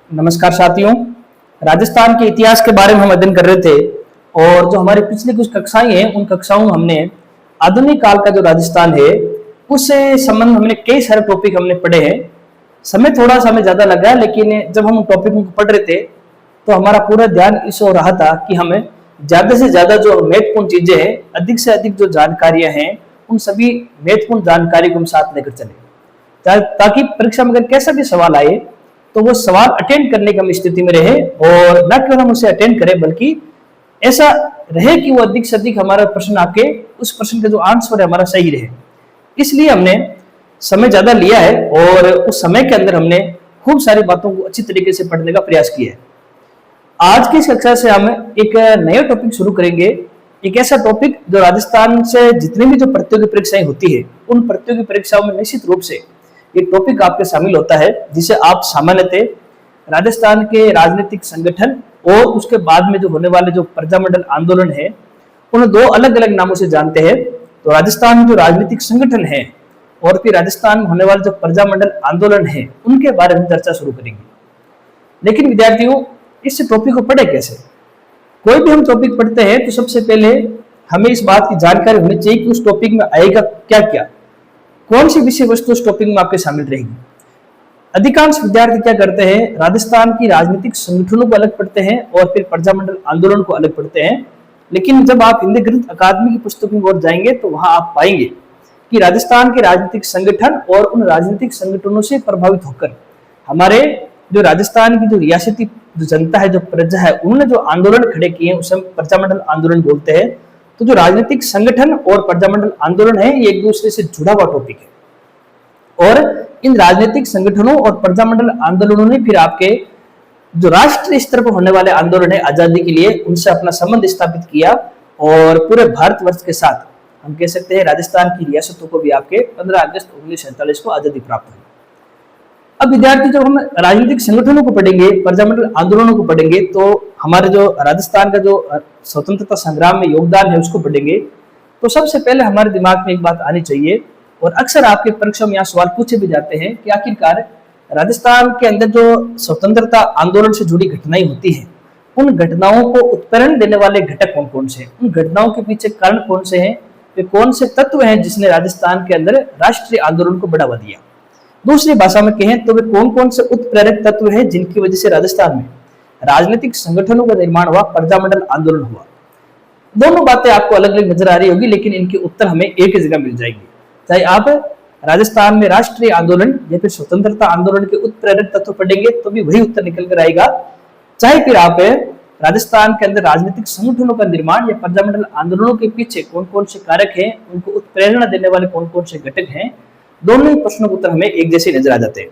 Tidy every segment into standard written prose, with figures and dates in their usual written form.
नमस्कार साथियों। राजस्थान के इतिहास के बारे में हम अध्ययन कर रहे थे और जो हमारी पिछली कुछ कक्षाएं हैं उन कक्षाओं में हमने आधुनिक काल का जो राजस्थान है उससे संबंध हमने कई सारे टॉपिक हमने पढ़े हैं। समय थोड़ा सा हमें ज्यादा लगा, लेकिन जब हम उन टॉपिकों को पढ़ रहे थे तो हमारा पूरा ध्यान इस ओर रहा था कि हमें ज्यादा से ज्यादा जो महत्वपूर्ण चीजें हैं, अधिक से अधिक जो जानकारियां हैं, उन सभी महत्वपूर्ण जानकारी को हम साथ लेकर चले ताकि परीक्षा में अगर कैसा भी सवाल आए तो वो सवाल अटेंड करने की हम स्थिति में रहे और न केवल हम उसे अटेंड करें बल्कि ऐसा रहे कि वो अधिक से अधिक हमारा प्रश्न आपके उस प्रश्न का जो आंसर है हमारा सही रहे। इसलिए हमने समय ज्यादा लिया है और उस समय के अंदर हमने खूब सारी बातों को अच्छी तरीके से पढ़ने का प्रयास किया है। आज की इस कक्षा से हम एक नया टॉपिक शुरू करेंगे, एक ऐसा टॉपिक जो राजस्थान से जितनी भी जो प्रतियोगी परीक्षाएं होती है उन प्रतियोगी परीक्षाओं में निश्चित रूप से ये टॉपिक आपके शामिल होता है, जिसे आप सामान्यतः राजस्थान के राजनीतिक संगठन और उसके बाद में जो होने वाले जो प्रजामंडल आंदोलन है उन दो अलग अलग नामों से जानते हैं। तो राजस्थान में जो राजनीतिक संगठन है और फिर राजस्थान में होने वाले जो प्रजामंडल आंदोलन है उनके बारे में चर्चा शुरू करेंगे। लेकिन विद्यार्थियों, इस टॉपिक को पढ़े कैसे? कोई भी हम टॉपिक पढ़ते हैं तो सबसे पहले हमें इस बात की जानकारी होनी चाहिए कि उस टॉपिक में आएगा क्या क्या, कौन सी विषय वस्तु उस टॉपिक में आपके शामिल रहेगी। अधिकांश विद्यार्थी क्या करते हैं, राजस्थान की राजनीतिक संगठनों को अलग पढ़ते हैं और फिर प्रजामंडल आंदोलन को अलग पढ़ते हैं। लेकिन जब आप हिंदी गणित अकादमी की पुस्तकों की ओर जाएंगे तो वहां आप पाएंगे कि राजस्थान के राजनीतिक संगठन और उन राजनीतिक संगठनों से प्रभावित होकर हमारे जो राजस्थान की जो रियासती जो जनता है, जो प्रजा है, उन्होंने जो आंदोलन खड़े किए हैं उसे हम प्रजामंडल आंदोलन बोलते हैं। तो जो राजनीतिक संगठन और प्रजामंडल आंदोलन है ये एक दूसरे से जुड़ा हुआ टॉपिक है और इन राजनीतिक संगठनों और प्रजामंडल आंदोलनों ने फिर आपके जो राष्ट्रीय स्तर पर होने वाले आंदोलन है आजादी के लिए उनसे अपना संबंध स्थापित किया और पूरे भारतवर्ष के साथ हम कह सकते हैं राजस्थान की रियासतों को भी आपके 15 अगस्त 1947 को आजादी प्राप्त हुई। अब विद्यार्थी जब हम राजनीतिक संगठनों को पढ़ेंगे, प्रजामंडल आंदोलनों को पढ़ेंगे तो हमारे जो राजस्थान का जो स्वतंत्रता संग्राम में योगदान है उसको पढ़ेंगे तो सबसे पहले हमारे दिमाग में एक बात आनी चाहिए और अक्सर आपके परीक्षा में यहाँ सवाल पूछे भी जाते हैं कि आखिरकार राजस्थान के अंदर जो स्वतंत्रता आंदोलन से जुड़ी घटनाएं होती हैं उन घटनाओं को उत्प्रेरण देने वाले घटक कौन कौन से हैं, उन घटनाओं के पीछे कारण कौन से हैं, वे कौन से तत्व हैं जिसने राजस्थान के अंदर राष्ट्रीय आंदोलन को बढ़ावा दिया। दूसरी भाषा में कहें तो वे कौन कौन से उत्प्रेरक तत्व हैं जिनकी वजह से राजस्थान में राजनीतिक संगठनों का निर्माण हुआ, प्रजामंडल आंदोलन हुआ। दोनों बातें आपको अलग अलग नजर आ रही होगी लेकिन इनके उत्तर हमें एक ही जगह मिल जाएंगे। चाहे आप राजस्थान में राष्ट्रीय आंदोलन या फिर स्वतंत्रता आंदोलन के उत्प्रेरक तत्व पढ़ेंगे तो भी वही उत्तर निकल कर आएगा, चाहे फिर आप राजस्थान के अंदर राजनीतिक संगठनों का निर्माण या प्रजामंडल आंदोलनों के पीछे कौन कौन से कारक हैं, उनको उत्प्रेरणा देने वाले कौन कौन से घटक हैं, दोनों ही प्रश्नों के उत्तर हमें एक जैसे नजर आ जाते हैं।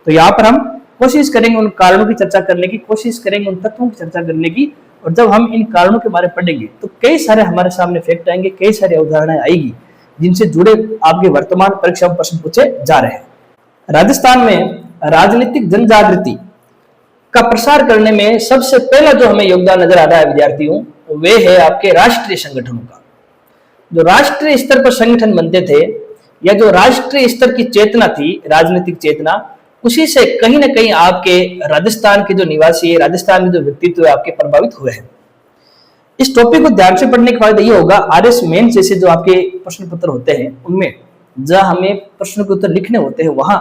तो यहाँ पर हम कोशिश करेंगे उन कारणों की चर्चा करने की, कोशिश करेंगे उन तत्वों की चर्चा करने की और जब हम इन कारणों के बारे में पढ़ेंगे तो कई सारे हमारे सामने फैक्ट आएंगे, कई सारी अवधारणाएं आएगी जिनसे जुड़े आपके वर्तमान परीक्षा में प्रश्न पूछे जा रहे हैं। राजस्थान में राजनीतिक जनजागृति का प्रसार करने में सबसे पहला जो हमें योगदान नजर आ रहा है विद्यार्थियों, वे है आपके राष्ट्रीय संगठनों का। जो राष्ट्रीय स्तर पर संगठन बनते थे या जो राष्ट्रीय स्तर की चेतना थी, राजनीतिक चेतना, उसी से कहीं ना कहीं आपके राजस्थान के जो निवासी है, राजस्थान के जो व्यक्तित्व है आपके प्रभावित हुए हैं। इस टॉपिक को ध्यान से पढ़ने का फायदा ये होगा, आरएस मेंस जैसे जो आपके प्रश्न पत्र होते हैं उनमें जहां हमें प्रश्न के उत्तर लिखने होते हैं वहां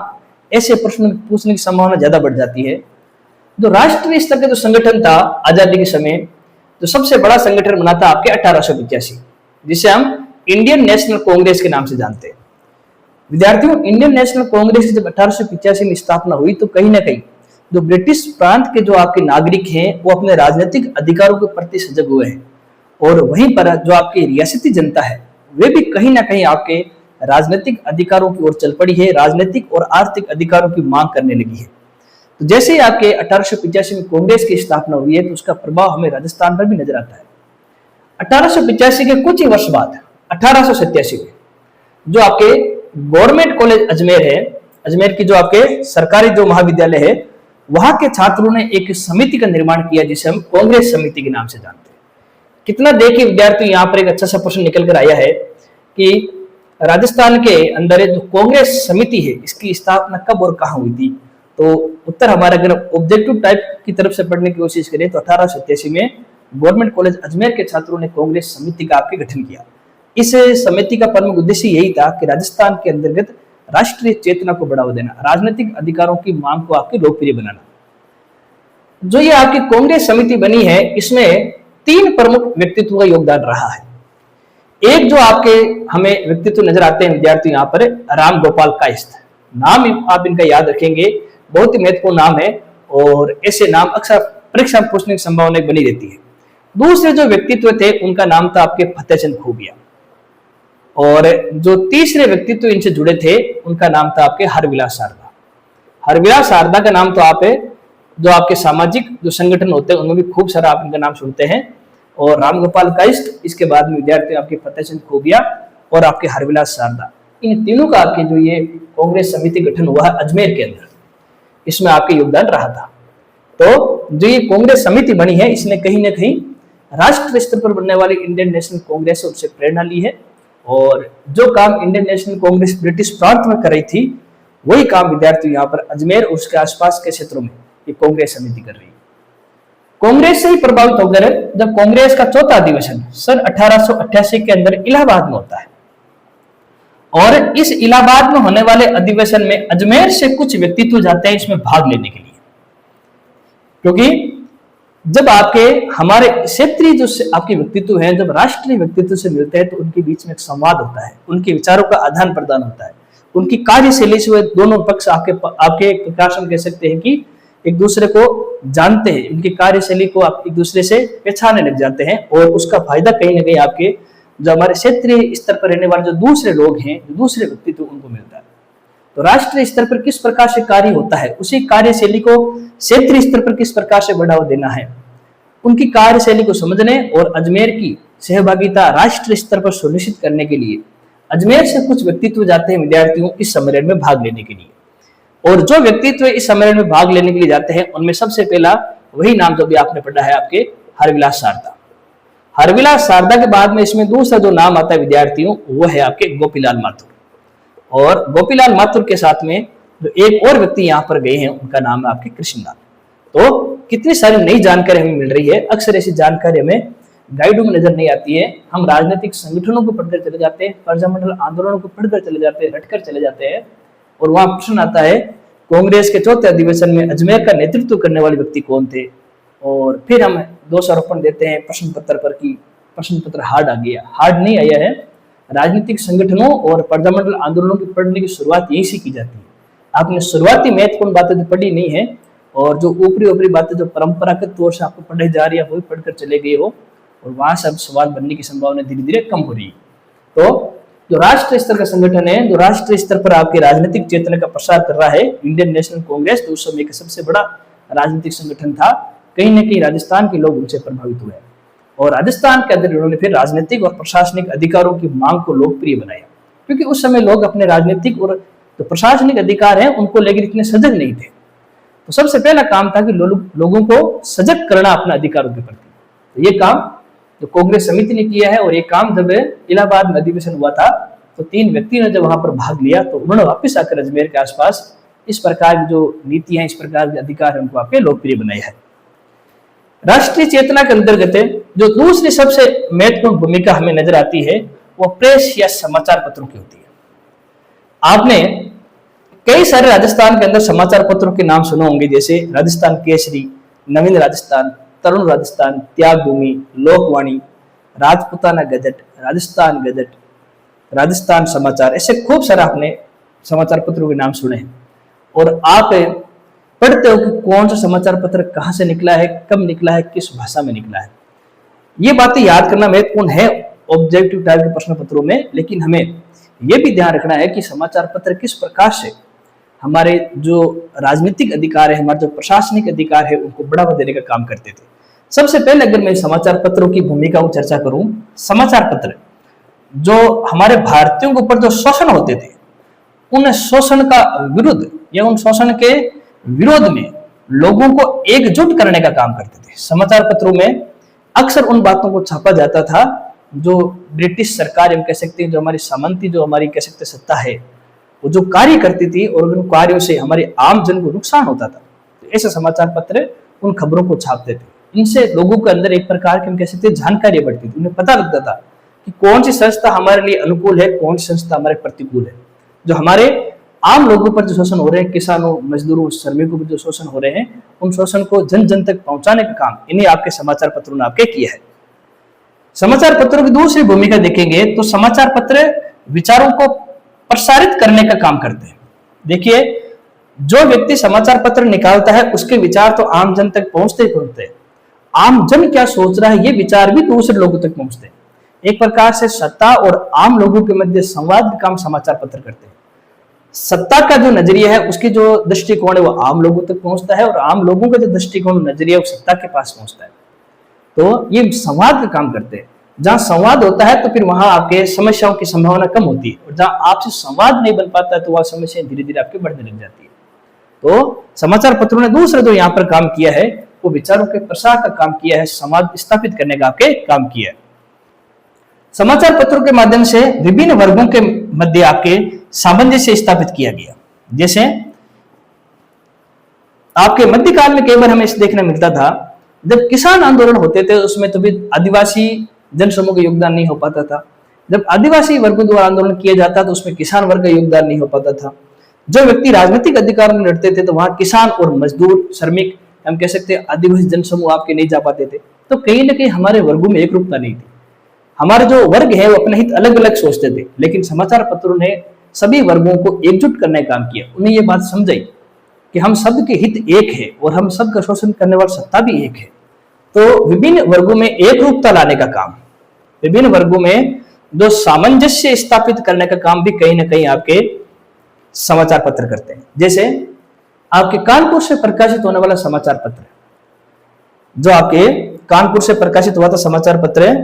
ऐसे प्रश्न पूछने की संभावना ज्यादा बढ़ जाती है। जो राष्ट्रीय स्तर का जो संगठन था आजादी के समय, जो सबसे बड़ा संगठन बना था आपके 1885, जिसे हम इंडियन नेशनल कांग्रेस के नाम से जानते हैं। विद्यार्थियों, इंडियन नेशनल कांग्रेस की जब 1885 में स्थापना हुई तो कहीं ना कहीं जो ब्रिटिश प्रांत के जो आपके नागरिक हैं वो अपने राजनीतिक अधिकारों के प्रति सजग हुए हैं और वहीं पर जो आपकी रियासती जनता है वे भी कहीं ना कहीं आपके राजनीतिक अधिकारों की ओर चल पड़ी है, राजनीतिक और आर्थिक अधिकारों की मांग करने लगी है। तो जैसे ही आपके 1885 में कांग्रेस की स्थापना हुई है तो उसका प्रभाव हमें राजस्थान पर भी नजर आता है। 1885 के कुछ ही वर्ष बाद 1887 में जो आपके गवर्नमेंट कॉलेज अजमेर है, अजमेर की जो आपके सरकारी जो महाविद्यालय है, वहां के छात्रों ने एक समिति का निर्माण किया जिसे हम कांग्रेस समिति के नाम से जानते हैं। कितना देखिए विद्यार्थी, यहाँ पर एक अच्छा सा प्रश्न निकल कर आया है कि राजस्थान के अंदर जो कांग्रेस समिति है इसकी स्थापना कब और कहां हुई थी। तो उत्तर हमारा, अगर ऑब्जेक्टिव टाइप की तरफ से पढ़ने की कोशिश करें तो 1887 में गवर्नमेंट कॉलेज अजमेर के छात्रों ने कांग्रेस समिति का आपके गठन किया। इस समिति का प्रमुख उद्देश्य यही था कि राजस्थान के अंतर्गत राष्ट्रीय चेतना को बढ़ावा देना, राजनीतिक अधिकारों की मांग को आपके लोकप्रिय बनाना। जो ये आपकी कांग्रेस समिति बनी है, इसमें 3 प्रमुख व्यक्तित्व का योगदान रहा है। एक जो आपके हमें व्यक्तित्व नजर आते हैं विद्यार्थी यहाँ पर, राम गोपाल कायस्थ। नाम आप इनका याद रखेंगे, बहुत ही महत्वपूर्ण नाम है और ऐसे नाम अक्सर परीक्षा में पूछने की संभावना बनी रहती है। दूसरे जो व्यक्तित्व थे उनका नाम था आपके फतेहचंद खूबिया, और जो तीसरे व्यक्तित्व इनसे जुड़े थे उनका नाम था आपके हरविलास शारदा। हरविलास शारदा का नाम तो आप जो आपके सामाजिक जो संगठन होते हैं उनमें भी खूब सारा आप इनका नाम सुनते हैं। और रामगोपाल कायस्थ, इसके बाद में विद्यार्थी आपके फतेहचंद खूबिया और आपके हरविलास शारदा, इन तीनों का आपके जो ये कांग्रेस समिति गठन हुआ है अजमेर के अंदर, इसमें आपके योगदान रहा था। तो जो ये कांग्रेस समिति बनी है, इसने कहीं ना कहीं राष्ट्रीय स्तर पर बनने वाली इंडियन नेशनल कांग्रेस से उससे प्रेरणा ली है, और जो काम इंडियन नेशनल कांग्रेस ब्रिटिश प्रांत में कर रही थी वही काम विद्यार्थी यहाँ पर अजमेर और उसके आसपास के क्षेत्रों में ये कांग्रेस समिति कर रही है। कांग्रेस से ही प्रभावित होकर जब कांग्रेस का चौथा अधिवेशन सन 1888 के अंदर इलाहाबाद में होता है, और इस इलाहाबाद में होने वाले अधिवेशन में अजमेर से कुछ व्यक्तित्व जाते हैं इसमें भाग लेने के लिए, क्योंकि जब आपके हमारे क्षेत्रीय जो आपके व्यक्तित्व हैं जब राष्ट्रीय व्यक्तित्व से मिलते हैं तो उनके बीच में एक संवाद होता है, उनके विचारों का आदान प्रदान होता है, उनकी कार्यशैली से दोनों पक्ष आपके प्रकाशन कह सकते हैं कि एक दूसरे को जानते हैं, उनकी कार्यशैली को आप एक दूसरे से पहचानने लग जाते हैं, और उसका फायदा कहीं ना कहीं आपके जो हमारे क्षेत्रीय स्तर पर रहने वाले जो दूसरे लोग हैं, जो दूसरे व्यक्तित्व उनको मिलता है। तो राष्ट्रीय स्तर पर किस प्रकार से कार्य होता है, उसी कार्यशैली को क्षेत्रीय स्तर पर किस प्रकार से बढ़ावा देना है, उनकी कार्यशैली को समझने और अजमेर की सहभागिता राष्ट्रीय स्तर पर सुनिश्चित करने के लिए अजमेर से कुछ व्यक्तित्व जाते हैं विद्यार्थियों इस सम्मेलन में भाग लेने के लिए। और जो व्यक्तित्व इस सम्मेलन में भाग लेने के लिए जाते हैं उनमें सबसे पहला वही नाम जो भी आपने पढ़ा है आपके हरविलास शारदा। हरविलास शारदा के बाद में इसमें दूसरा जो नाम आता है विद्यार्थियों वो है आपके गोपीलाल माथुर, और गोपीलाल माथुर के साथ में जो एक और व्यक्ति यहाँ पर गए हैं उनका नाम है आपके कृष्णलाल। तो कितनी सारी नई जानकारी हमें मिल रही है, अक्सर ऐसी जानकारी हमें गाइडों में नजर नहीं आती है। हम राजनीतिक संगठनों को पढ़कर चले जाते हैं, प्रजामंडल आंदोलनों को पढ़कर चले जाते हैं, रटकर चले जाते हैं, और वहां प्रश्न आता है कांग्रेस के चौथे अधिवेशन में अजमेर का नेतृत्व करने वाले व्यक्ति कौन थे, और फिर हम दोषारोपण देते हैं प्रश्न पत्र पर कि प्रश्न पत्र हार्ड आ गया। हार्ड नहीं आया है, राजनीतिक संगठनों और प्रजामंडल आंदोलनों की पढ़ने की शुरुआत यही से की जाती है। आपने शुरुआती महत्वपूर्ण बातें तो पढ़ी नहीं है, और जो ऊपरी बातें जो परंपरागत तौर से आपको पढ़े जा रही है वही पढ़कर चले गए हो, और वहां से अब सवाल बनने की संभावना धीरे धीरे कम हो रही है। तो जो राष्ट्रीय स्तर का संगठन है, जो राष्ट्रीय स्तर पर आपके राजनीतिक चेतना का प्रसार कर रहा है, इंडियन नेशनल कांग्रेस, तो उस समय का सबसे बड़ा राजनीतिक संगठन था। कहीं न कहीं राजस्थान के लोग उनसे प्रभावित हुए, और राजस्थान के अंदर उन्होंने फिर राजनीतिक और प्रशासनिक अधिकारों की मांग को लोकप्रिय बनाया, क्योंकि उस समय लोग अपने राजनीतिक और जो प्रशासनिक अधिकार है उनको लेकर इतने सजग नहीं थे। तो सबसे पहला काम था कि लोगों को सजग करना अपने अधिकारों के प्रति। तो ये काम जो कांग्रेस समिति ने किया है, और ये काम जब इलाहाबाद में अधिवेशन हुआ था तो 3 व्यक्ति ने जब वहां पर भाग लिया तो उन्होंने वापस आकर अजमेर के आसपास इस प्रकार की जो नीतियां, इस प्रकार के अधिकार है उनको आपके लोकप्रिय बनाया है। राष्ट्रीय चेतना के अंतर्गत जो दूसरी सबसे महत्वपूर्ण भूमिका हमें नजर आती है वो प्रेस या समाचार पत्रों की होती है। आपने कई सारे राजस्थान के अंदर समाचार पत्रों के नाम सुने होंगे, जैसे राजस्थान केसरी, नवीन राजस्थान, तरुण राजस्थान, त्याग भूमि, लोकवाणी, राजपुताना गजट, राजस्थान गजट, राजस्थान समाचार, ऐसे खूब सारा आपने समाचार पत्रों के नाम सुने हैं। और आप पढ़ते हो कि कौन सा समाचार पत्र कहां से निकला है, कब निकला है, किस भाषा में निकला है। ये बातें याद करना महत्वपूर्ण है ऑब्जेक्टिव टाइप के प्रश्न पत्रों में, लेकिन हमें यह भी ध्यान रखना है कि समाचार पत्र किस प्रकार से हमारे जो राजनीतिक अधिकार है, हमारे जो प्रशासनिक अधिकार है, उनको बढ़ावा देने का काम करते थे। सबसे पहले अगर मैं समाचार पत्रों की भूमिका को चर्चा करूं, समाचार पत्र जो हमारे भारतीयों के ऊपर जो शोषण होते थे उन शोषण का विरुद्ध या उन शोषण के विरोध में लोगों को एकजुट करने का काम करते थे। समाचार पत्रों में अक्सर उन बातों को छापा जाता था जो ब्रिटिश सरकार, हम कह सकते हैं जो हमारी सामंती, जो हमारी कह सकते सत्ता है, वो जो कार्य करती थी और उन कार्यों से हमारे आम जन को नुकसान होता था, तो ऐसे समाचार पत्र उन खबरों को छापते थे। इनसे लोगों के अंदर एक प्रकार की हम कह सकते हैं जानकारी बढ़ती थी, उन्हें पता लगता था कि कौन सी संस्था हमारे लिए अनुकूल है, कौन सी संस्था हमारे प्रतिकूल है। जो हमारे आम लोगों पर जो शोषण हो रहे हैं, किसानों, मजदूरों, श्रमिकों पर जो शोषण हो रहे हैं, उन शोषण को जन जन तक पहुंचाने का काम इन्हीं आपके समाचार पत्रों ने आपके किया है। समाचार पत्रों की दूसरी भूमिका देखेंगे तो समाचार पत्र विचारों को प्रसारित करने का काम करते हैं। देखिए, जो व्यक्ति समाचार पत्र निकालता है उसके विचार तो आम जन तक पहुंचते ही पहुंचते हैं। आम जन क्या सोच रहा है ये विचार भी दूसरे लोगों तक पहुंचते हैं। एक प्रकार से सत्ता और आम लोगों के मध्य संवाद का काम समाचार पत्र करते हैं। सत्ता का जो नजरिया है, उसकी जो दृष्टिकोण है वो आम लोगों तक पहुंचता है, और आम लोगों का जो दृष्टिकोण नजरिया है वो सत्ता के पास पहुंचता है। तो ये संवाद का काम करते हैं। जहां संवाद होता है तो फिर वहां आपके समस्याओं की संभावना कम होती है, और जहां आपसे संवाद नहीं बन पाता है तो वह समस्याएं धीरे धीरे आपके बढ़ने लग जाती है। तो समाचार पत्रों ने दूसरा जो यहाँ पर काम किया है वो विचारों के प्रसार का काम किया है, समाज स्थापित करने का आपके काम किया है। समाचार पत्रों के माध्यम से विभिन्न वर्गों के मध्य आपके सामंजस्य स्थापित किया गया। जैसे आपके मध्यकाल में कई बार हमें इस देखने मिलता था, जब किसान आंदोलन होते थे उसमें तो भी आदिवासी जनसमूह का योगदान नहीं हो पाता था। जब आदिवासी वर्गों द्वारा आंदोलन किया जाता तो उसमें किसान वर्ग का योगदान नहीं हो पाता था। जो व्यक्ति राजनीतिक अधिकार में लड़ते थे तो वहां किसान और मजदूर, श्रमिक, हम कह सकते हैं आदिवासी जनसमूह आपके नहीं जा पाते थे। तो कहीं ना कहीं हमारे वर्गों में एक रूपता नहीं थी। हमारे जो वर्ग है वो अपने हित अलग अलग सोचते थे, लेकिन समाचार पत्रों ने सभी वर्गों को एकजुट करने का काम किया। उन्हें ये बात समझाई कि हम सबके हित एक है और हम सबका शोषण करने वाली सत्ता भी एक है। तो विभिन्न वर्गों में एक रूपता लाने का काम, विभिन्न वर्गों में जो सामंजस्य स्थापित करने का काम भी कहीं ना कहीं आपके समाचार पत्र करते हैं। जैसे आपके कानपुर से प्रकाशित होने वाला समाचार पत्र, जो आपके कानपुर से प्रकाशित हुआ था समाचार पत्र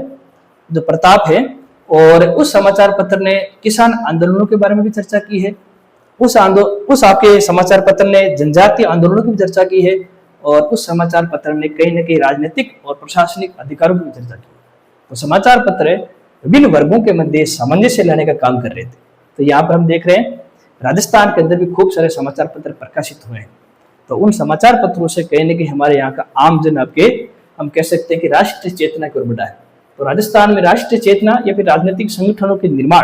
जो प्रताप है, और उस समाचार पत्र ने किसान आंदोलनों के बारे में भी चर्चा की है। उस आपके समाचार पत्र ने जनजातीय आंदोलनों की भी चर्चा की है, और उस समाचार पत्र ने कहीं ना कहीं राजनीतिक और प्रशासनिक अधिकारों की भी चर्चा की। तो समाचार पत्र विभिन्न वर्गों के मध्य सामंजस्य लाने का काम कर रहे थे। तो यहाँ पर हम देख रहे हैं राजस्थान के अंदर भी खूब सारे समाचार पत्र प्रकाशित हुए हैं। तो उन समाचार पत्रों से कहीं ना कहीं हमारे यहाँ का आम जन आपके, हम कह सकते हैं कि राष्ट्रीय चेतना की ओर बढ़ा है। तो राजस्थान में राष्ट्रीय चेतना या फिर राजनीतिक संगठनों के निर्माण,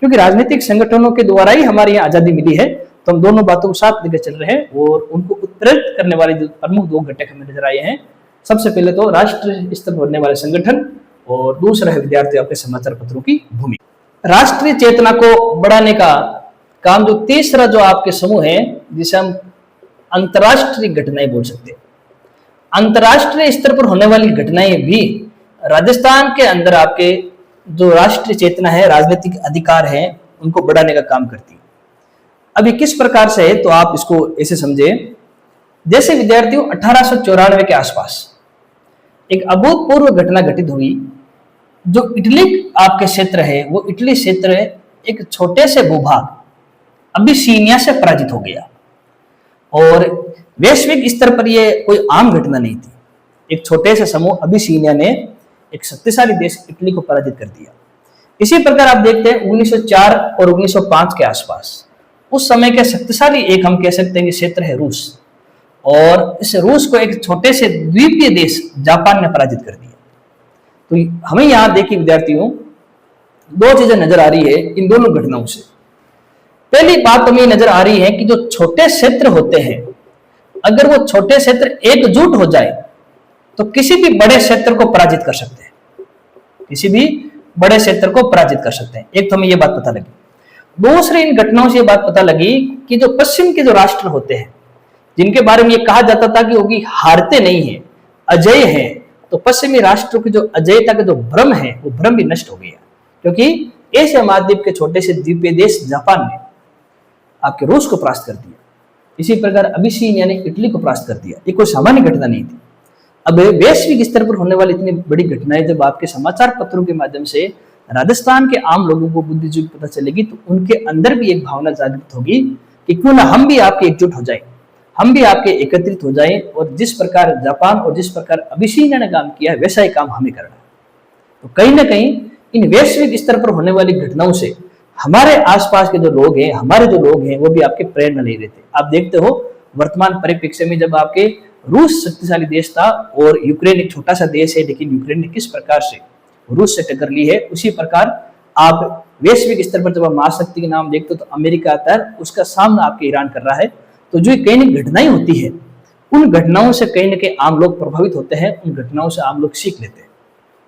क्योंकि राजनीतिक संगठनों के द्वारा ही हमारे यहाँ आजादी मिली है, तो हम दोनों बातों को साथ लेकर चल रहे हैं और उनको उत्प्रेरित करने वाले जो प्रमुख दो घटक हमें नजर आए हैं, सबसे पहले तो राष्ट्रीय स्तर पर होने वाले संगठन, और दूसरा है विद्यार्थियों आपके समाचार पत्रों की भूमिका। राष्ट्रीय चेतना को बढ़ाने का काम जो तीसरा जो आपके समूह है, जिसे हम अंतरराष्ट्रीय घटनाएं बोल सकते हैं। अंतरराष्ट्रीय स्तर पर होने वाली घटनाएं भी राजस्थान के अंदर आपके जो राष्ट्रीय चेतना है, राजनीतिक अधिकार है, उनको बढ़ाने का काम करती है। अभी किस प्रकार से है, तो आप इसको ऐसे समझे, जैसे विद्यार्थियों 1894 के आसपास एक अभूतपूर्व घटना घटित हुई। जो इटली आपके क्षेत्र है, वो इटली क्षेत्र एक छोटे से भूभाग अबिसीनिया से पराजित हो गया, और वैश्विक स्तर पर यह कोई आम घटना नहीं थी। एक छोटे से समूह अबिसीनिया ने एक शक्तिशाली देश इटली को पराजित कर दिया। इसी प्रकार आप देखते हैं 1904 और 1905 के आसपास उस समय के शक्तिशाली एक, हम कह सकते हैं कि क्षेत्र है रूस, और इस रूस को एक छोटे से द्वीपीय देश जापान ने पराजित कर दिया। तो हमें यहां देखिए विद्यार्थियों, दो चीजें नजर आ रही है इन दोनों घटनाओं से। पहली बात हमें नजर आ रही है कि जो छोटे क्षेत्र होते हैं, अगर वो छोटे क्षेत्र एकजुट हो जाए तो किसी भी बड़े क्षेत्र को पराजित कर सकते हैं, किसी भी बड़े क्षेत्र को पराजित कर सकते हैं। एक तो हमें यह बात पता लगी। दूसरी, इन घटनाओं से यह बात पता लगी कि जो पश्चिम के जो राष्ट्र होते हैं, जिनके बारे में यह कहा जाता था कि वो हारते नहीं है, अजय है, तो पश्चिमी राष्ट्रों की जो अजयता का जो भ्रम है, वो भ्रम भी नष्ट हो गया, क्योंकि एशिया महाद्वीप के छोटे से द्वीपीय देश जापान ने आपके रूस को परास्त कर दिया। इसी प्रकार अबिसीनिया ने इटली को परास्त कर दिया। ये कोई सामान्य घटना नहीं थी। अब वैश्विक स्तर पर होने वाली इतनी बड़ी घटनाएं जब आपके समाचार पत्रों के माध्यम से राजस्थान के आम लोगों को, बुद्धिजीवी को पता चलेगी, तो उनके अंदर भी एक भावना जागृत होगी कि क्यों ना हम भी आपके एकजुट हो जाए, हम भी आपके एकत्रित हो जाएं, और जिस प्रकार जापान और जिस प्रकार अबिसीनिया ने काम किया है वैसा ही काम हमें करना है। तो कहीं ना कहीं इन वैश्विक स्तर पर होने वाली घटनाओं से हमारे आसपास के जो लोग हैं, हमारे जो लोग हैं, वो भी आपके प्रेरणा नहीं देते। आप देखते हो वर्तमान परिप्रेक्ष्य में जब आपके रूस शक्तिशाली देश था और यूक्रेन एक छोटा सा देश है, लेकिन यूक्रेन ने किस प्रकार से रूस से टक्कर ली है, उसी प्रकार आप वैश्विक स्तर पर जब आप महाशक्ति के नाम देखते हो तो अमेरिका आता है, उसका सामना आपके ईरान कर रहा है। तो जो कई नई घटनाएं होती है, उन घटनाओं से कहीं ना कहीं आम लोग प्रभावित होते हैं, उन घटनाओं से आम लोग सीख लेते हैं।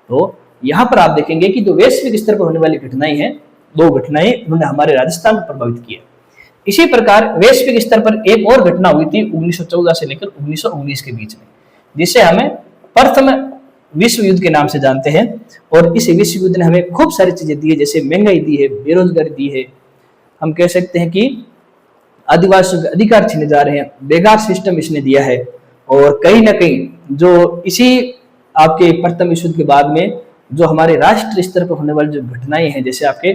तो यहाँ पर आप देखेंगे कि जो वैश्विक स्तर पर होने वाली घटनाएं हैं, दो घटनाएं उन्होंने हमारे राजस्थान को प्रभावित किया। इसी प्रकार वैश्विक स्तर पर एक और घटना हुई थी 1914 से लेकर 1919 के बीच में, जिसे हमें प्रथम विश्व युद्ध के नाम से जानते हैं। और इस विश्व युद्ध ने हमें खूब सारी चीजें दी है, जैसे महंगाई दी है, बेरोजगारी दी है, हम कह सकते हैं कि आदिवासियों के अधिकार छीने जा रहे हैं, बेकार सिस्टम इसने दिया है। और कहीं ना कहीं जो इसी आपके प्रथम विश्व युद्ध के बाद में जो हमारे राष्ट्रीय स्तर पर होने वाली जो घटनाएं हैं, जैसे आपके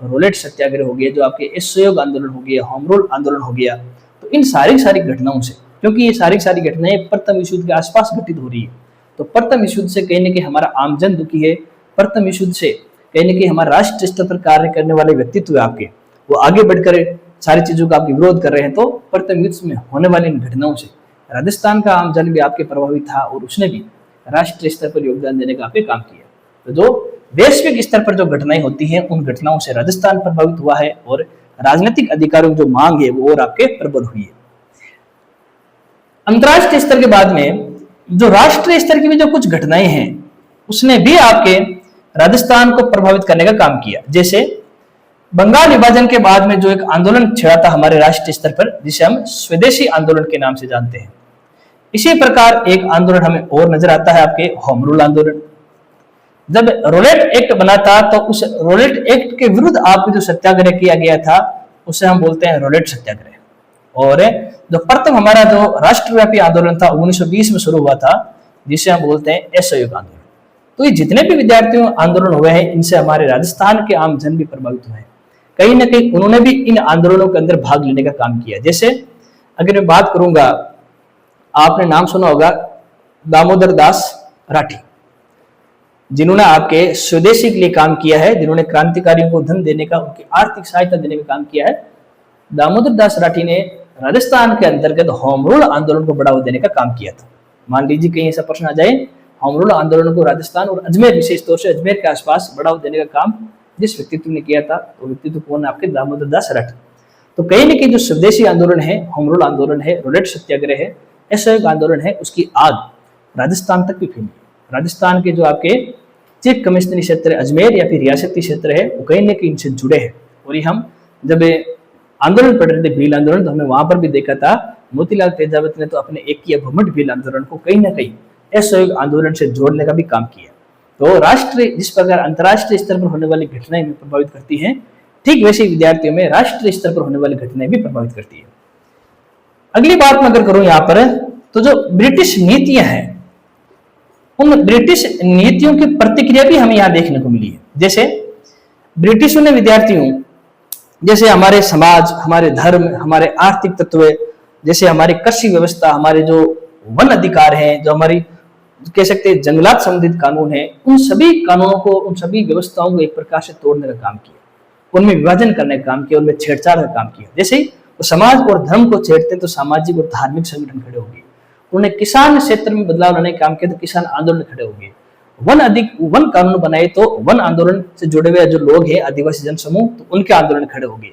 रोलेट सत्याग्रह हो गया, जो आपके असहयोग आंदोलन हो गया, होम रूल आंदोलन हो गया, तो इन सारी घटनाओं से, क्योंकि ये सारी घटनाएं प्रथम विश्व युद्ध के आसपास घटित हो रही है, तो प्रथम विश्व युद्ध से कहीं ना कहीं हमारा आमजन दुखी है। प्रथम विश्व युद्ध से कहीं ना कहीं हमारा राष्ट्रीय स्तर पर कार्य करने वाले व्यक्तित्व आपके वो आगे बढ़कर सारी चीजों का आपके विरोध कर रहे हैं। तो प्रथम युद्ध में होने वाली इन घटनाओं से राजस्थान का आमजन भी आपके प्रभावित था और उसने भी राष्ट्रीय स्तर पर योगदान देने का आपके काम किया। तो जो वैश्विक स्तर पर जो घटनाएं होती हैं, उन घटनाओं से राजस्थान प्रभावित हुआ है और राजनीतिक अधिकारों की जो मांग है वो और आपके प्रबल हुई है। अंतर्राष्ट्रीय स्तर के बाद में जो राष्ट्रीय स्तर की भी जो कुछ घटनाएं हैं, उसने भी आपके राजस्थान को प्रभावित करने का काम किया। जैसे बंगाल विभाजन के बाद में जो एक आंदोलन छिड़ा था हमारे राष्ट्रीय स्तर पर, जिसे हम स्वदेशी आंदोलन के नाम से जानते हैं। इसी प्रकार एक आंदोलन हमें और नजर आता है, आपके होम रूल आंदोलन। जब रोलेट एक्ट बना था तो उस रोलेट एक्ट के विरुद्ध आपको जो सत्याग्रह किया गया था उसे हम बोलते हैं रोलेट सत्याग्रह। और जो प्रथम हमारा जो राष्ट्रव्यापी आंदोलन था 1920 में शुरू हुआ था, जिसे हम बोलते हैं असहयोग आंदोलन। तो ये जितने भी विद्यार्थियों आंदोलन हुए हैं, इनसे हमारे राजस्थान के आम जन भी प्रभावित हुए हैं। कहीं ना कहीं उन्होंने भी इन आंदोलनों के अंदर भाग लेने का काम किया। जैसे अगर मैं बात करूंगा, आपने नाम सुना होगा दामोदर दास राठी, जिन्होंने आपके स्वदेशी के लिए काम किया है, जिन्होंने क्रांतिकारियों को धन देने का, उनकी आर्थिक सहायता देने का काम किया है। दामोदर दास राठी ने राजस्थान के अंतर्गत होम रूल आंदोलन को बढ़ावा देने का काम किया था। मान लीजिए कहीं ऐसा प्रश्न आ जाए, होम रूल आंदोलन को राजस्थान और अजमेर, विशेष तौर से अजमेर के आसपास बढ़ावा देने का काम जिस व्यक्तित्व ने किया था, तो व्यक्तित्व कौन है? आपके दामोदर दास राठी। तो कहीं ना कहीं जो स्वदेशी आंदोलन है, होम रूल आंदोलन है, रोलेट सत्याग्रह है, असहयोग आंदोलन है, उसकी आग राजस्थान तक भी फैली। राजस्थान के जो आपके चीफ कमिश्नरी क्षेत्र अजमेर या फिर रियासती क्षेत्र है, वो कहीं ना कहीं इनसे जुड़े हैं। और ये हम जब आंदोलन पढ़ रहे थे भील आंदोलन, तो हमने वहां पर भी देखा था मोतीलाल तेजावत ने तो अपने एक किया भ्रमण भील आंदोलन को कहीं ना कहीं असहयोग आंदोलन से जोड़ने का भी काम किया। तो राष्ट्रीय, जिस प्रकार अंतर्राष्ट्रीय स्तर पर होने वाली घटनाएं भी प्रभावित करती हैं, ठीक वैसे विद्यार्थियों में राष्ट्रीय स्तर पर होने वाली घटनाएं भी प्रभावित करती है। अगली बात मैं अगर करूं यहाँ पर, तो जो ब्रिटिश नीतियां हैं, उन ब्रिटिश नीतियों की प्रतिक्रिया भी हमें यहाँ देखने को मिली है। जैसे ब्रिटिशों ने विद्यार्थियों, जैसे हमारे समाज, हमारे धर्म, हमारे आर्थिक तत्व, जैसे हमारी कृषि व्यवस्था, हमारे जो वन अधिकार हैं, जो हमारी कह सकते हैं जंगलात संबंधित कानून है, उन सभी कानूनों को, उन सभी व्यवस्थाओं को एक प्रकार से तोड़ने का काम किया, उनमें विभाजन करने का काम किया, उनमें छेड़छाड़ का काम किया। जैसे वो समाज और धर्म को छेड़ते हैं तो सामाजिक और धार्मिक संगठन खड़े हो गए। उन्होंने किसान क्षेत्र में बदलाव लाने का काम किया तो किसान आंदोलन खड़े हो गए। वन कानून बनाए तो वन आंदोलन से जुड़े हुए जो लोग हैं, आदिवासी जनसमूह, तो उनके आंदोलन खड़े हो गए।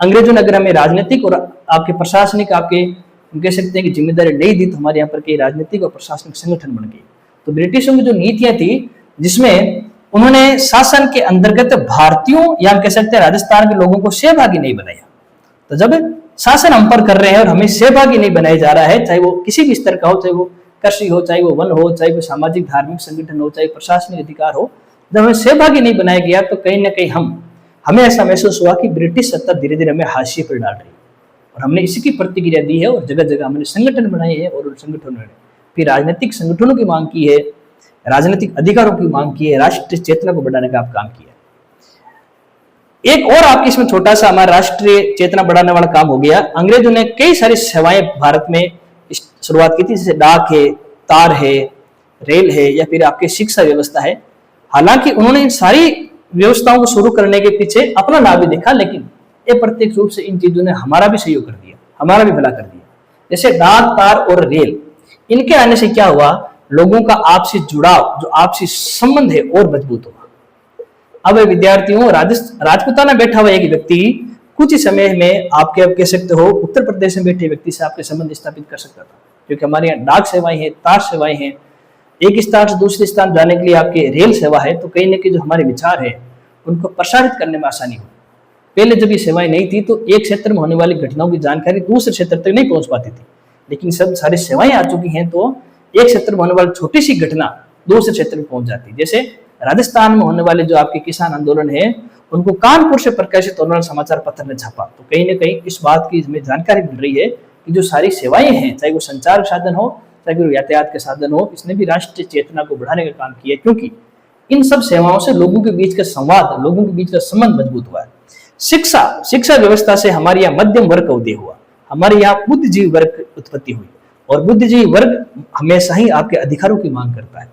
अंग्रेजों ने अगर हमें राजनीतिक और आपके प्रशासनिक आपके कह सकते हैं कि जिम्मेदारी नहीं दी, तो हमारे यहाँ पर कई राजनीतिक और प्रशासनिक संगठन बन गए। तो ब्रिटिशों की जो नीतियां थी, जिसमें उन्होंने शासन के अंतर्गत भारतीयों या कह सकते हैं राजस्थान के लोगों को सहभागी नहीं बनाया। तो जब शासन हम पर कर रहे हैं और हमें सहभागी नहीं बनाया जा रहा है, चाहे वो किसी भी स्तर का हो, चाहे वो कृषि हो, चाहे वो वन हो, चाहे वो सामाजिक धार्मिक संगठन हो, चाहे प्रशासनिक अधिकार हो, जब हमें सहभागी नहीं बनाया गया तो कहीं ना कहीं हमें ऐसा महसूस हुआ कि ब्रिटिश सत्ता धीरे धीरे हमें हाशिए पर डाल रही है। और हमने इसी की प्रतिक्रिया दी है और जगह जगह हमने संगठन बनाए हैं और उन संगठनों ने फिर राजनीतिक संगठनों की मांग की है, राजनीतिक अधिकारों की मांग की है, राष्ट्रीय चेतना को बढ़ाने का काम किया। एक और आपकी इसमें छोटा सा हमारा राष्ट्रीय चेतना बढ़ाने वाला काम हो गया। अंग्रेजों ने कई सारी सेवाएं भारत में शुरुआत की थी, जैसे डाक है, तार है, रेल है, या फिर आपकी शिक्षा व्यवस्था है। हालांकि उन्होंने इन सारी व्यवस्थाओं को शुरू करने के पीछे अपना लाभ भी देखा, लेकिन अप्रत्यक्ष रूप से इन चीजों ने हमारा भी सहयोग कर दिया, हमारा भी भला कर दिया। जैसे डाक, तार और रेल, इनके आने से क्या हुआ, लोगों का आपसी जुड़ाव, जो आपसी संबंध है, और मजबूत हुआ। अब विद्यार्थियों, राजपुताना बैठा हुआ एक व्यक्ति कुछ ही समय में आपके, आप कह सकते हो, उत्तर प्रदेश में बैठे व्यक्ति से आपके संबंध स्थापित कर सकता था, क्योंकि हमारे यहाँ डाक सेवाएं हैं, तार सेवाएं हैं, एक स्थान से दूसरे स्थान जाने के लिए आपके रेल सेवा है। तो कहीं ना कहीं जो हमारे विचार है उनको प्रसारित करने में आसानी हुई। पहले जब ये सेवाएं नहीं थी तो एक क्षेत्र में होने वाली घटनाओं की जानकारी दूसरे क्षेत्र तक नहीं पहुंच पाती थी, लेकिन सब सारी सेवाएं आ चुकी हैं तो एक क्षेत्र में होने वाली छोटी सी घटना दूसरे क्षेत्र में पहुंच जाती है। जैसे राजस्थान में होने वाले जो आपके किसान आंदोलन है, उनको कानपुर से प्रकाशित होने वाले समाचार पत्र ने छापा, तो कहीं ना कहीं इस बात की इसमें जानकारी मिल रही है कि जो सारी सेवाएं हैं, चाहे वो संचार साधन हो, चाहे वो यातायात के साधन हो, इसने भी राष्ट्रीय चेतना को बढ़ाने का काम किया, क्योंकि इन सब सेवाओं से लोगों के बीच का संवाद, लोगों के बीच का संबंध मजबूत हुआ है। शिक्षा व्यवस्था से हमारे यहाँ मध्यम वर्ग का उदय हुआ, हमारे यहाँ बुद्धिजीवी वर्ग उत्पत्ति हुई, और बुद्धिजीवी वर्ग हमेशा ही आपके अधिकारों की मांग करता है।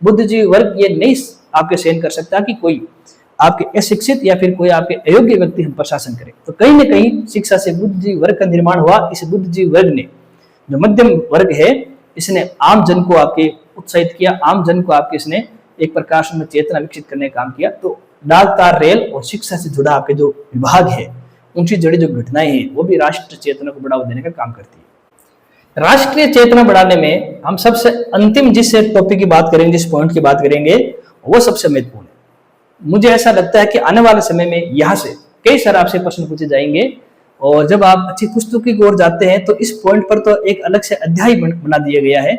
बुद्धिजीवी वर्ग ये नहीं आपके सहन कर सकता कि कोई आपके अशिक्षित या फिर कोई आपके अयोग्य व्यक्ति हम प्रशासन करे। तो कहीं ना कहीं शिक्षा से बुद्धिजीवी वर्ग का निर्माण हुआ। इस बुद्धिजीवी वर्ग ने, जो मध्यम वर्ग है, इसने आम जन को आपके उत्साहित किया, आम जन को आपके इसने एक प्रकार से चेतना विकसित करने का काम किया। तो डाक, तार, रेल और शिक्षा से जुड़ा आपके जो विभाग है, उनसे जुड़ी जो घटनाएं हैं, वो भी राष्ट्रीय चेतना को बढ़ावा देने का काम करती है। राष्ट्रीय चेतना बढ़ाने में हम सबसे अंतिम जिस टॉपिक की बात करेंगे, जिस पॉइंट की बात करेंगे, वो सबसे महत्वपूर्ण है। मुझे ऐसा लगता है कि आने वाले समय में यहाँ से कई सारे आपसे प्रश्न पूछे जाएंगे, और जब आप अच्छी पुस्तकों की ओर जाते हैं तो इस पॉइंट पर तो एक अलग से अध्याय बना दिया गया है।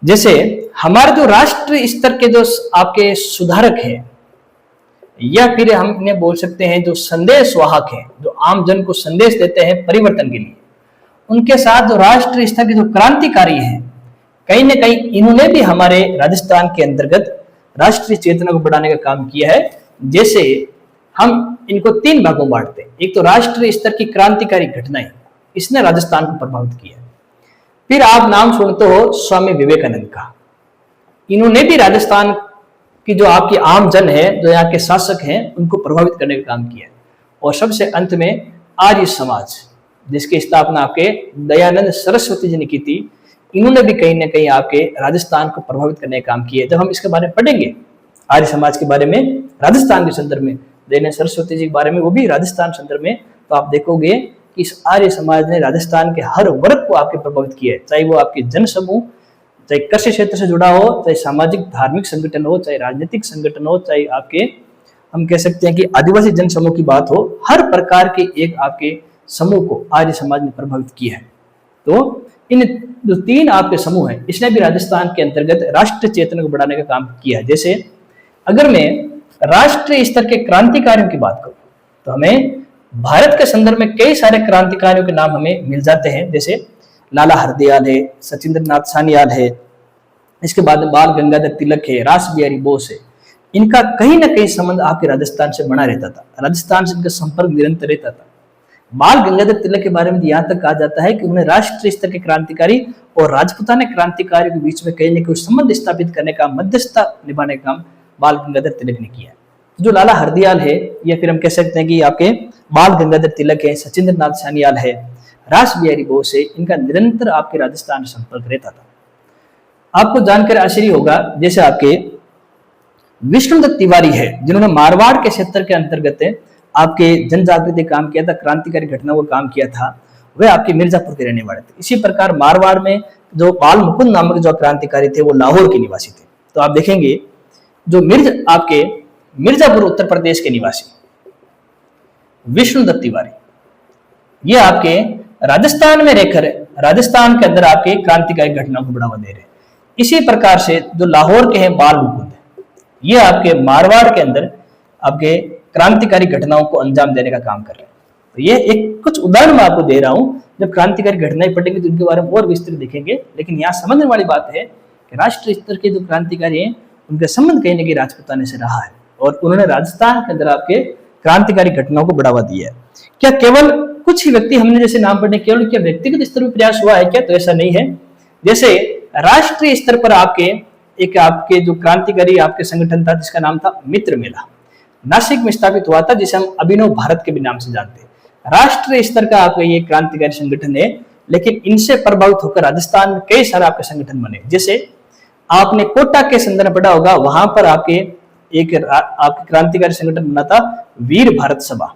जैसे हमारे जो राष्ट्रीय स्तर के जो आपके सुधारक हैं, या फिर हम इन्हें बोल सकते हैं जो संदेश वाहक हैं, जो आम जन को संदेश देते हैं परिवर्तन के लिए, उनके साथ जो राष्ट्रीय स्तर के जो क्रांतिकारी हैं, कहीं ना कहीं इन्होंने भी हमारे राजस्थान के अंतर्गत राष्ट्रीय चेतना को बढ़ाने का काम किया है। जैसे हम इनको तीन भागों में बांटते हैं। एक तो राष्ट्रीय स्तर की क्रांतिकारी घटनाएं, इसने राजस्थान को प्रभावित किया। फिर आप नाम सुनते हो स्वामी विवेकानंद का, इन्होंने भी राजस्थान की जो आपकी आम जन है, जो यहाँ के शासक हैं, उनको प्रभावित करने का काम किया। और सबसे अंत में आर्य समाज, जिसकी स्थापना आपके दयानंद सरस्वती जी ने की थी, इन्होंने भी कहीं ना कहीं आपके राजस्थान को प्रभावित करने का काम किया। जब हम इसके बारे में पढ़ेंगे, आर्य समाज के बारे में राजस्थान के संदर्भ में, दयानंद सरस्वती जी के बारे में, वो भी राजस्थान संदर्भ में, तो आप देखोगे कि इस आर्य समाज ने राजस्थान के हर वर्ग को आपके प्रभावित किया है। चाहे वो आपके जन समूह, चाहे कृषि क्षेत्र से जुड़ा हो, चाहे सामाजिक धार्मिक संगठन हो, चाहे राजनीतिक संगठन हो, चाहे आपके हम कह सकते हैं कि आदिवासी जन समूह की बात हो, हर प्रकार के एक आपके समूह को आर्य समाज ने प्रभावित किया है। तो इन जो तीन आपके समूह हैं, इसने भी राजस्थान के अंतर्गत राष्ट्रीय चेतना को बढ़ाने का काम किया है। जैसे अगर मैं राष्ट्रीय स्तर के क्रांतिकारियों की बात करूं तो हमें भारत के संदर्भ में कई सारे क्रांतिकारियों के नाम हमें मिल जाते हैं। जैसे लाला हरदयाल है, सचिंद्र नाथ सान्याल है, इसके बाद में बाल गंगाधर तिलक है, रास बिहारी बोस है। इनका कहीं ना कहीं संबंध आपके राजस्थान से बना रहता था, राजस्थान से इनका संपर्क निरंतर रहता था। बाल गंगाधर तिलक के बारे में यहाँ तक कहा जाता है कि उन्हें राष्ट्रीय स्तर के क्रांतिकारी और राजपूताना क्रांतिकारियों के बीच में कहीं ना कहीं संबंध स्थापित करने का, मध्यस्थता निभाने का काम बाल गंगाधर तिलक ने किया। जो लाला हरदयाल है, या फिर हम कह सकते हैं कि आपके बाल गंगाधर तिलक है, सचिंद्र नाथ सान्याल है, रास बिहारी बोस है, इनका निरंतर आपके राजस्थान से संपर्क रहता था। आपको जानकर आश्चर्य होगा, जैसे आपके विष्णुदत्त तिवारी है, जिन्होंने मारवाड़ के क्षेत्र के अंतर्गत आपके जन जागृति काम किया था, क्रांतिकारी घटनाओं का काम किया था, वे आपके मिर्जापुर के रहने वाले थे। इसी प्रकार मारवाड़ में जो बाल मुकुंद नामक जो क्रांतिकारी थे, वो लाहौर के निवासी थे। तो आप देखेंगे जो आपके मिर्जापुर उत्तर प्रदेश के निवासी विष्णुदत्त तिवारी, ये आपके राजस्थान में रहकर राजस्थान के अंदर आपके क्रांतिकारी घटनाओं को बढ़ावा दे रहे हैं। इसी प्रकार से जो लाहौर के हैं बाल मुकुंद, ये आपके मारवाड़ के अंदर आपके क्रांतिकारी घटनाओं को अंजाम देने का काम कर रहे हैं। तो ये एक कुछ उदाहरण मैं आपको दे रहा हूं। जब क्रांतिकारी घटनाएं पढ़ेंगे तो उनके बारे में और विस्तृत देखेंगे, लेकिन यहाँ समझने वाली बात है कि राष्ट्रीय स्तर के जो क्रांतिकारी हैं, उनका संबंध कहीं ना कहीं राजपूताने से रहा है, और उन्होंने राजस्थान के अंदर आपके क्रांतिकारी घटनाओं को बढ़ावा दिया है। क्या केवल कुछ ही व्यक्ति हमने जैसे नाम पढ़ने, केवल क्या व्यक्तिगत स्तर पर प्रयास हुआ है क्या? तो ऐसा नहीं है। जैसे राष्ट्रीय स्तर पर आपके जो क्रांतिकारी आपके संगठन था, जिसका नाम था मित्र मेला। नासिक में स्थापित हुआ था, जिसे हम अभिनव भारत के भी नाम से जानते हैं। राष्ट्रीय स्तर का आपका ये क्रांतिकारी संगठन है, लेकिन इनसे प्रभावित होकर राजस्थान में कई सारे आपके संगठन बने। जैसे आपने कोटा के संदर्भ में पढ़ा होगा, वहां पर आपके आपके क्रांतिकारी संगठन बना था वीर भारत सभा।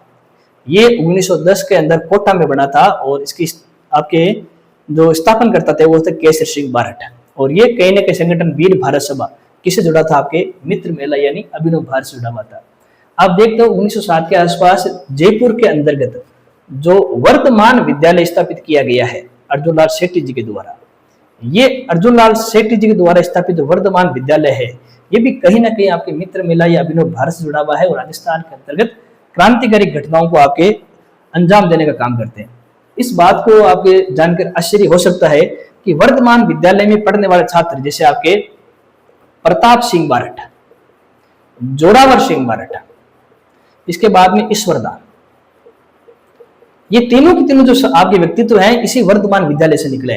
ये 1910 के अंदर कोटा में बना था और इसकी आपके जो स्थापन करता थे वो थे केसर सिंह बारठ। और ये कहीं ना कहीं संगठन वीर भारत सभा किससे जुड़ा था? आपके मित्र मेला यानी अभिनव भारत से जुड़ा हुआ था। आप देखते हो 1907 के आसपास जयपुर के अंतर्गत जो वर्धमान विद्यालय स्थापित किया गया है अर्जुन लाल सेठी जी के द्वारा, ये अर्जुन लाल सेठी जी के द्वारा स्थापित वर्धमान विद्यालय है, ये भी कहीं ना कहीं आपके मित्र मेला या अभिनव भारत से जुड़ा हुआ है और राजस्थान के अंतर्गत क्रांतिकारी घटनाओं को आपके अंजाम देने का काम करते हैं। इस बात को आपके जानकर आश्चर्य हो सकता है कि वर्धमान विद्यालय में पढ़ने वाले छात्र जैसे आपके प्रताप सिंह बारठ, जोरावर सिंह बारठ, इसके बाद में ईश्वरदान, ये तीनों के तीनों जो आपके व्यक्तित्व हैं इसी वर्धमान विद्यालय से निकले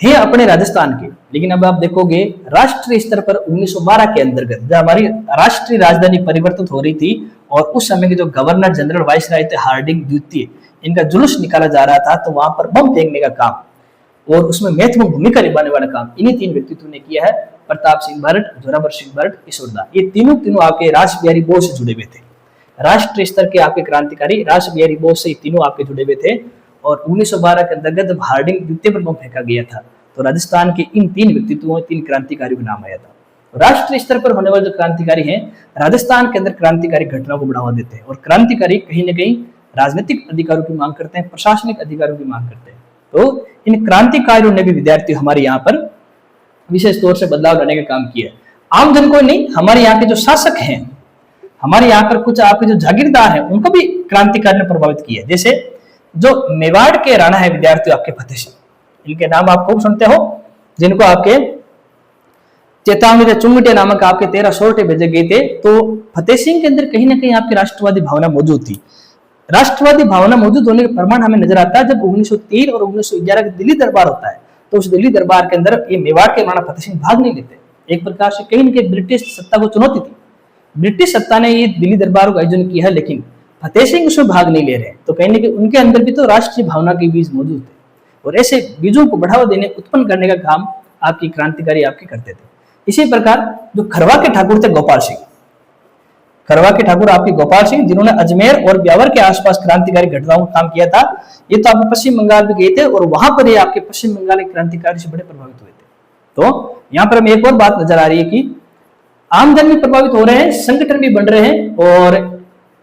हैं अपने राजस्थान के। लेकिन अब आप देखोगे राष्ट्रीय स्तर पर 1912 के अंतर्गत जब हमारी राष्ट्रीय राजधानी परिवर्तित हो रही थी और उस समय के जो गवर्नर जनरल वाइसराय थे हार्डिंग द्वितीय, इनका जुलूस निकाला जा रहा था, तो वहां पर बम फेंकने का काम और उसमें महत्वपूर्ण भूमिका निभाने वाला काम इन्हीं तीन व्यक्तित्व ने किया है, प्रताप सिंह बारठ, जोरावर सिंह बारठ, ईश्वरदान। ये तीनों आपके रास बिहारी बोस से जुड़े हुए थे। राष्ट्रीय स्तर के आपके क्रांतिकारी रास बिहारी बोस से तीनों आपके जुड़े हुए थे और 1912 के अंतर्गत हार्डिंग द्वितीय पर बम फेंका गया था। तो राजस्थान के इन तीन व्यक्तित्वों, तीन क्रांतिकारियों का नाम आया था। राष्ट्रीय स्तर पर होने वाले जो क्रांतिकारी हैं राजस्थान के अंदर क्रांतिकारी घटनाओं को बढ़ावा देते हैं और क्रांतिकारी कहीं ना कहीं राजनीतिक अधिकारों की मांग करते हैं, प्रशासनिक अधिकारों की मांग करते हैं। तो इन क्रांतिकारियों ने भी विद्यार्थी हमारे यहाँ पर विशेष तौर से बदलाव लाने का काम किया। आम जन को नहीं, हमारे यहाँ के जो शासक हैं, हमारे यहाँ पर कुछ आपके जो जागीरदार हैं, उनको भी क्रांतिकारी ने प्रभावित किया। जैसे जो मेवाड़ के राणा है विद्यार्थी आपके फतेह सिंह, इनके नाम आप खूब सुनते हो, जिनको आपके चेतावनी चुंगटे नामक आपके 13 सोरठे भेजे गए थे। तो फतेह सिंह के अंदर कहीं ना कहीं आपकी राष्ट्रवादी भावना मौजूद थी। राष्ट्रवादी भावना मौजूद होने का प्रमाण हमें नजर आता है जब 1903 और 1911 का दिल्ली दरबार होता है, तो उस दिल्ली दरबार के अंदर ये मेवाड़ के राणा फतेह सिंह भाग नहीं लेते। एक प्रकार से कहीं ना कहीं ब्रिटिश सत्ता को चुनौती थी। ब्रिटिश सत्ता ने ये दिल्ली दरबार का आयोजन किया है, लेकिन फतेह सिंह उसमें भाग नहीं ले रहे। तो कहीं ना कहीं उनके अंदर भी तो राष्ट्रीय भावना के बीज मौजूद थे और ऐसे बीजों को बढ़ावा देने, उत्पन्न करने का काम आपकी क्रांतिकारी आपके करते थे। इसी प्रकार जो खरवा के ठाकुर थे गोपाल सिंह, खरवा के ठाकुर आपके गोपाल सिंह, जिन्होंने अजमेर और ब्यावर के आसपास क्रांतिकारी घटनाओं का काम किया था, ये तो आपके पश्चिम बंगाल में गए थे और वहां पर ये आपके पश्चिम बंगाल के क्रांतिकारी से बड़े प्रभावित हुए थे। तो यहाँ पर हमें एक और बात नजर आ रही है कि आमजन भी प्रभावित हो रहे हैं, संगठन भी बन रहे हैं और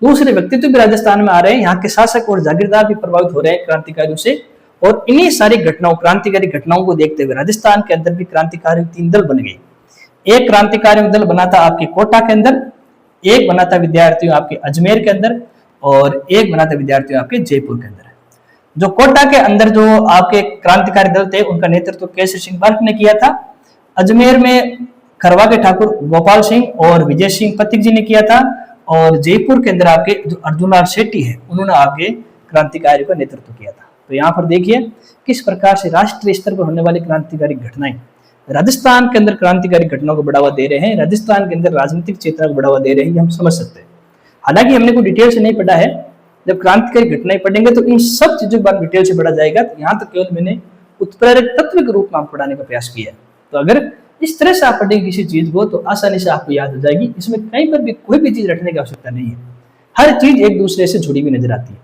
दूसरे व्यक्तित्व भी राजस्थान में आ रहे हैं। यहाँ के शासक और जागीरदार भी प्रभावित हो रहे हैं क्रांतिकारियों से। और इन्हीं सारी घटनाओं, क्रांतिकारी घटनाओं को देखते हुए राजस्थान के अंदर भी क्रांतिकारी 3 दल बन गए। एक क्रांतिकारी दल बना था आपके कोटा के अंदर, एक बना था विद्यार्थियों आपके अजमेर के अंदर और एक बना था विद्यार्थियों आपके जयपुर के अंदर। जो कोटा के अंदर जो आपके क्रांतिकारी दल थे उनका नेतृत्व केसर सिंह बारठ ने किया था। अजमेर में खरवा के ठाकुर गोपाल सिंह और विजय सिंह पथिक जी ने किया था और जयपुर के अंदर आपके जो अर्जुन लाल सेठी है उन्होंने आपके क्रांतिकारियों का नेतृत्व किया था। तो यहाँ पर देखिए किस प्रकार से राष्ट्रीय स्तर पर होने वाली क्रांतिकारी घटनाएं राजस्थान के अंदर क्रांतिकारी घटनाओं को बढ़ावा दे रहे हैं, राजस्थान के अंदर राजनीतिक चेतना को बढ़ावा दे रहे हैं, ये हम समझ सकते हैं। हालांकि हमने कोई डिटेल से नहीं पढ़ा है, जब क्रांतिकारी घटनाएं पढ़ेंगे तो इन सब चीजों के बारे में डिटेल से पढ़ा जाएगा। तो यहाँ तो केवल मैंने उत्प्रेरक तत्व के रूप में आपको पढ़ाने का प्रयास किया है। तो अगर इस तरह से आप पढ़ेंगे किसी चीज को तो आसानी से आपको याद हो जाएगी। इसमें कहीं पर भी कोई भी चीज रटने की आवश्यकता नहीं है, हर चीज एक दूसरे से जुड़ी हुई नजर आती है।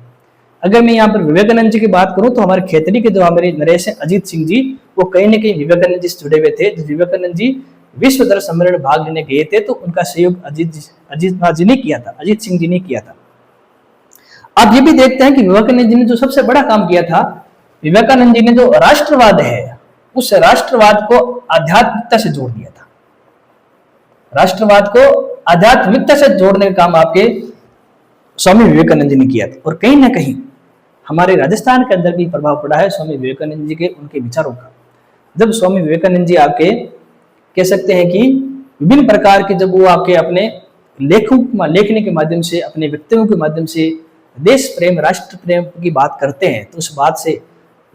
अगर मैं यहाँ पर विवेकानंद जी की बात करूं तो हमारे खेतरी के जो हमारे नरेश हैं अजीत सिंह जी, वो कहीं ना कहीं विवेकानंद जी से जुड़े हुए थे। विवेकानंद जी विश्व धर्म सम्मेलन में भाग लेने गए थे तो उनका सहयोग अजीत जी ने किया था, अजीत सिंह जी ने किया था। आप ये भी देखते हैं कि विवेकानंद जी ने जो सबसे बड़ा काम किया था, विवेकानंद जी ने जो राष्ट्रवाद है उस राष्ट्रवाद को आध्यात्मिकता से जोड़ दिया था। राष्ट्रवाद को आध्यात्मिकता से जोड़ने का काम आपके स्वामी विवेकानंद जी ने किया था। और कहीं ना कहीं हमारे राजस्थान के अंदर भी प्रभाव पड़ा है स्वामी विवेकानंद जी के, उनके विचारों का। जब स्वामी विवेकानंद जी आपके कह सकते हैं कि विभिन्न प्रकार के जब वो आपके अपने लेखने के माध्यम से, अपने व्यक्तित्व के माध्यम से देश प्रेम, राष्ट्र प्रेम की बात करते हैं, तो उस बात से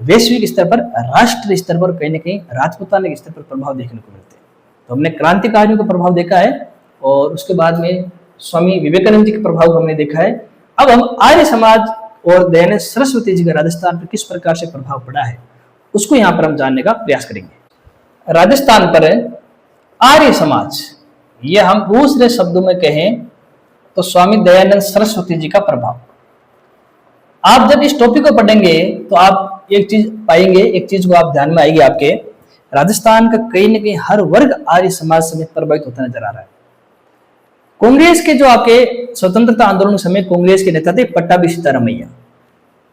वैश्विक स्तर पर, राष्ट्रीय स्तर पर कहीं ना कहीं राजपूताना के स्तर पर प्रभाव देखने को मिलते हैं। तो हमने क्रांतिकारियों का प्रभाव देखा है और उसके बाद में स्वामी विवेकानंद जी के प्रभाव को हमने देखा है। अब हम आर्य समाज और दयानंद सरस्वती जी का राजस्थान पर किस प्रकार से प्रभाव पड़ा है उसको यहाँ पर हम जानने का प्रयास करेंगे। राजस्थान पर आर्य समाज, ये हम दूसरे शब्दों में कहें तो स्वामी दयानंद सरस्वती जी का प्रभाव। आप जब इस टॉपिक को पढ़ेंगे तो आप एक चीज पाएंगे, एक चीज को आप ध्यान में आएगी आपके, राजस्थान का कहीं न कहीं हर वर्ग आर्य समाज समेत प्रभावित होता नजर आ रहा है। कांग्रेस के जो आपके स्वतंत्रता आंदोलन समय कांग्रेस के नेता थे पट्टाभी सीतारामैया।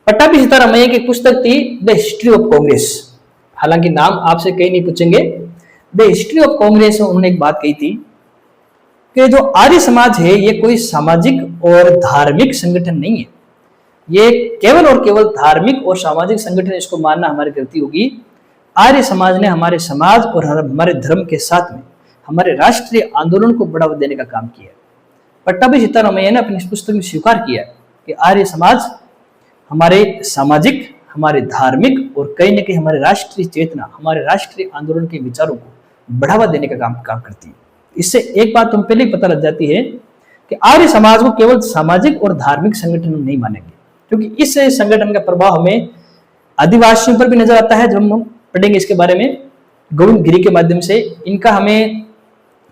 पट्टाभी सीतारामैया की पुस्तक थी द हिस्ट्री ऑफ कांग्रेस। हालांकि नाम आपसे कहीं नहीं पूछेंगे। द हिस्ट्री ऑफ कांग्रेस में उन्होंने एक बात कही थी कि जो आर्य समाज है ये कोई सामाजिक और धार्मिक संगठन नहीं है, ये केवल और केवल धार्मिक और सामाजिक संगठन, इसको मानना हमारी गलती होगी। आर्य समाज ने हमारे समाज और हमारे धर्म के साथ में हमारे राष्ट्रीय आंदोलन को बढ़ावा देने का काम किया है। पट्टाभी सीतारामैया ने अपनी इस पुस्तक में स्वीकार किया कि आर्य समाज हमारे सामाजिक, हमारे धार्मिक और कहीं न कहीं हमारे राष्ट्रीय चेतना, हमारे राष्ट्रीय आंदोलन के विचारों को बढ़ावा देने का काम करती है। इससे एक बात तुम पहले ही पता लग जाती है कि आर्य समाज को केवल सामाजिक और धार्मिक संगठन नहीं मानेंगे, क्योंकि इस संगठन का प्रभाव हमें आदिवासियों पर भी नजर आता है। जब हम पढ़ेंगे इसके बारे में गोविंद गिरी के माध्यम से, इनका हमें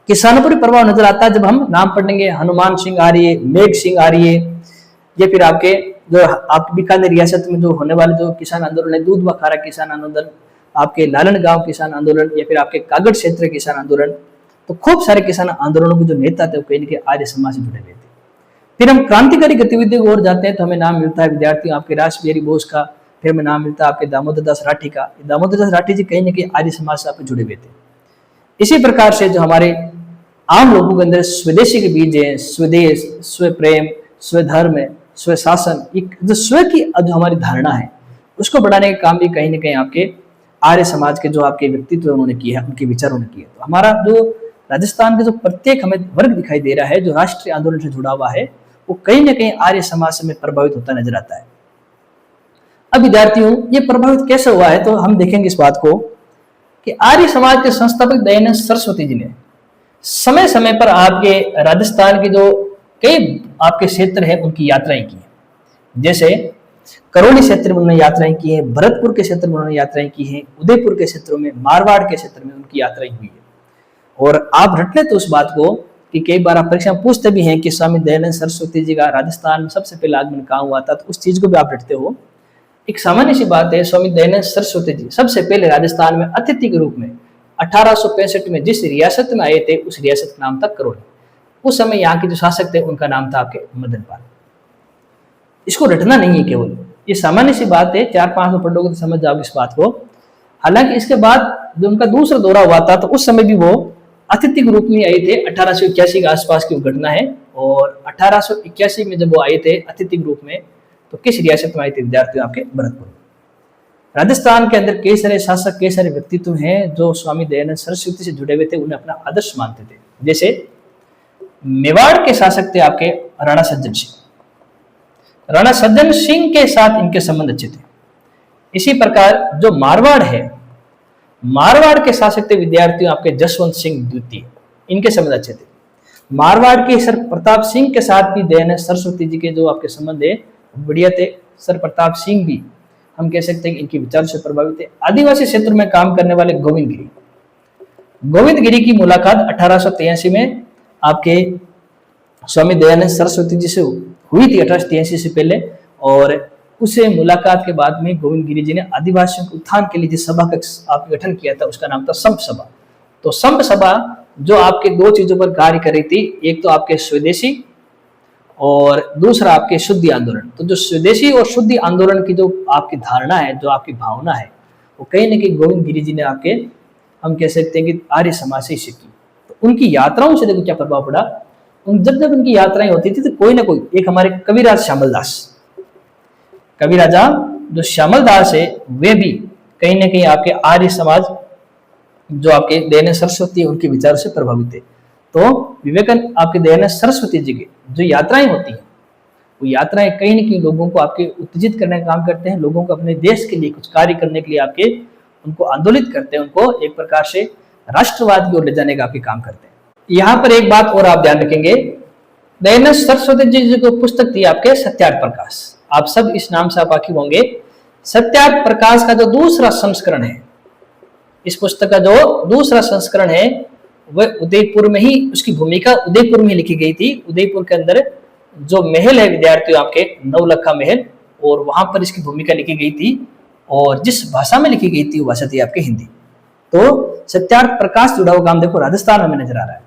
किसानों पर भी प्रभाव नजर आता है। जब हम नाम पढ़ेंगे हनुमान सिंह आर्य, मेघ सिंह आर्य, या फिर आपके जो आपके बीकानेर रियासत में जो होने वाले जो किसान आंदोलन है, दूध व खारा किसान आंदोलन, आपके लालन गांव किसान आंदोलन, या फिर आपके कागड़ क्षेत्र किसान आंदोलन, तो खूब सारे किसान आंदोलनों के जो नेता थे वो कहीं न कहीं आर्य समाज से जुड़े हुए थे। फिर हम क्रांतिकारी गतिविधियों को और जाते हैं तो हमें नाम मिलता है विद्यार्थियों आपके रास बिहारी बोस का, फिर हमें नाम मिलता है आपके दामोदर दास राठी का। दामोदर दास राठी जी कहीं न कहीं आर्य समाज से आपके जुड़े हुए थे। इसी प्रकार से जो हमारे आम लोगों के अंदर स्वदेशी के बीज है, स्वदेश, स्व प्रेम, स्वधर्म, स्व शासन, जो स्व की जो हमारी धारणा है उसको बढ़ाने का काम भी कहीं न कहीं आपके आर्य समाज के जो आपके व्यक्तित्व उन्होंने किए हैं, उनके विचारों ने किए। तो हमारा जो राजस्थान के जो प्रत्येक हमें वर्ग दिखाई दे रहा है जो राष्ट्रीय आंदोलन से जुड़ा हुआ है, वो कहीं न कहीं आर्य समाज से प्रभावित होता नजर आता है। अब विद्यार्थियों, ये प्रभावित कैसे हुआ है तो हम देखेंगे इस बात को कि आर्य समाज के संस्थापक दयानंद सरस्वती जी ने समय समय पर आपके राजस्थान के जो कई आपके क्षेत्र है उनकी यात्राएं की हैं। जैसे करौली क्षेत्र में उन्होंने यात्राएं की हैं, भरतपुर के क्षेत्र में उन्होंने यात्राएं की हैं, उदयपुर के क्षेत्रों में, मारवाड़ के क्षेत्र में उनकी यात्राएं हुई है। और आप रट लेते उस बात को कि कई बार आप परीक्षा में पूछते भी हैं कि स्वामी दयानंद सरस्वती जी का राजस्थान में सबसे पहले आगमन कहाँ हुआ था, तो उस चीज को भी आप रटते हो। एक सामान्य सी बात है, स्वामी दयानंद सरस्वती जी सबसे पहले राजस्थान में अतिथि के रूप में 1865 में जिस रियासत में आए थे उस रियासत का नाम था करौली। उस समय यहाँ के जो शासक थे उनका नाम था आपके मदनपाल। इसको रटना नहीं है केवल, ये सामान्य सी बात है, 4-5 में पढ़ोगे तो समझ जाओगे इस बात को। हालांकि इसके बाद जो उनका दूसरा दौरा हुआ था तो उस समय भी वो अतिथि के रूप में आए थे। 1881 के आसपास की घटना है। और 1881 में जब वो आए थे अतिथि के रूप में, तो किस रियासत में आए थे विद्यार्थियों? आपके भरतपुर। राजस्थान के अंदर कई सारे शासक, कई सारे व्यक्तित्व हैं जो स्वामी दयानंद सरस्वती से जुड़े हुए थे, उन्हें अपना आदर्श मानते थे। जैसे मेवाड़ के शासक थे आपके राणा सज्जन सिंह। राणा सज्जन सिंह के साथ इनके संबंध अच्छे थे। इसी प्रकार जो मारवाड़ है, मारवाड़ के शासक थे विद्यार्थियों आपके जसवंत सिंह द्वितीय, इनके संबंध अच्छे थे। मारवाड़ के सर प्रताप सिंह के साथ भी दयानंद सरस्वती जी के जो आपके संबंध है बढ़िया थे। सर प्रताप सिंह भी हम कह सकते हैं कि इनके विचार से प्रभावित थे। आदिवासी क्षेत्र में काम करने वाले गोविंद गिरी, गोविंद गिरी की मुलाकात 1883 में आपके स्वामी दयानंद सरस्वती जी से हुई थी, 1883 से पहले। और उसे मुलाकात के बाद में गोविंद गिरी जी ने आदिवासियों के उत्थान के लिए जिस सभा का आपने गठन किया था उसका नाम था संप सभा। तो संप सभा जो आपके दो चीजों पर कार्य कर रही थी, एक तो आपके स्वदेशी और दूसरा आपके शुद्धि आंदोलन। तो जो स्वदेशी और शुद्धि आंदोलन की जो आपकी धारणा है, जो आपकी भावना है, वो कहीं न कहीं गोविंद गिरी जी ने आपके हम कह सकते हैं कि आर्य समाज से सीखी। तो उनकी यात्राओं से देखो क्या प्रभाव पड़ा। जब जब उनकी यात्राएं होती थी तो कोई ना कोई, एक हमारे कविराज श्यामल दास, कवि राजा जो श्यामल दास है, वे भी कहीं ना कहीं आपके आर्य समाज जो आपके दयानंद सरस्वती उनके विचारों से प्रभावित थे। तो विवेकानंद आपके दयानंद सरस्वती जी की जो यात्राएं होती हैं, वो यात्राएं कहीं न कहीं लोगों को आपके उत्तेजित करने का काम करते हैं, लोगों को अपने देश के लिए कुछ कार्य करने के लिए आपके उनको आंदोलित करते हैं, उनको एक प्रकार से राष्ट्रवाद की ओर ले जाने का आपके काम करते हैं। यहाँ पर एक बात और आप ध्यान रखेंगे दयानंद सरस्वती जी की पुस्तक थी आपके सत्यार्थ प्रकाश। आप सब इस नाम से आप वाकिफ होंगे। सत्यार्थ प्रकाश का जो दूसरा संस्करण है, इस पुस्तक का जो दूसरा संस्करण है वह उदयपुर में ही, उसकी भूमिका उदयपुर में लिखी गई थी। उदयपुर के अंदर जो महल है विद्यार्थियों आपके नवलखा महल, और वहां पर इसकी भूमिका लिखी गई थी, और जिस भाषा में लिखी गई थी वो भाषा थी आपके हिंदी। तो सत्यार्थ प्रकाश जुड़ा हुआ काम देखो राजस्थान में नजर आ रहा है।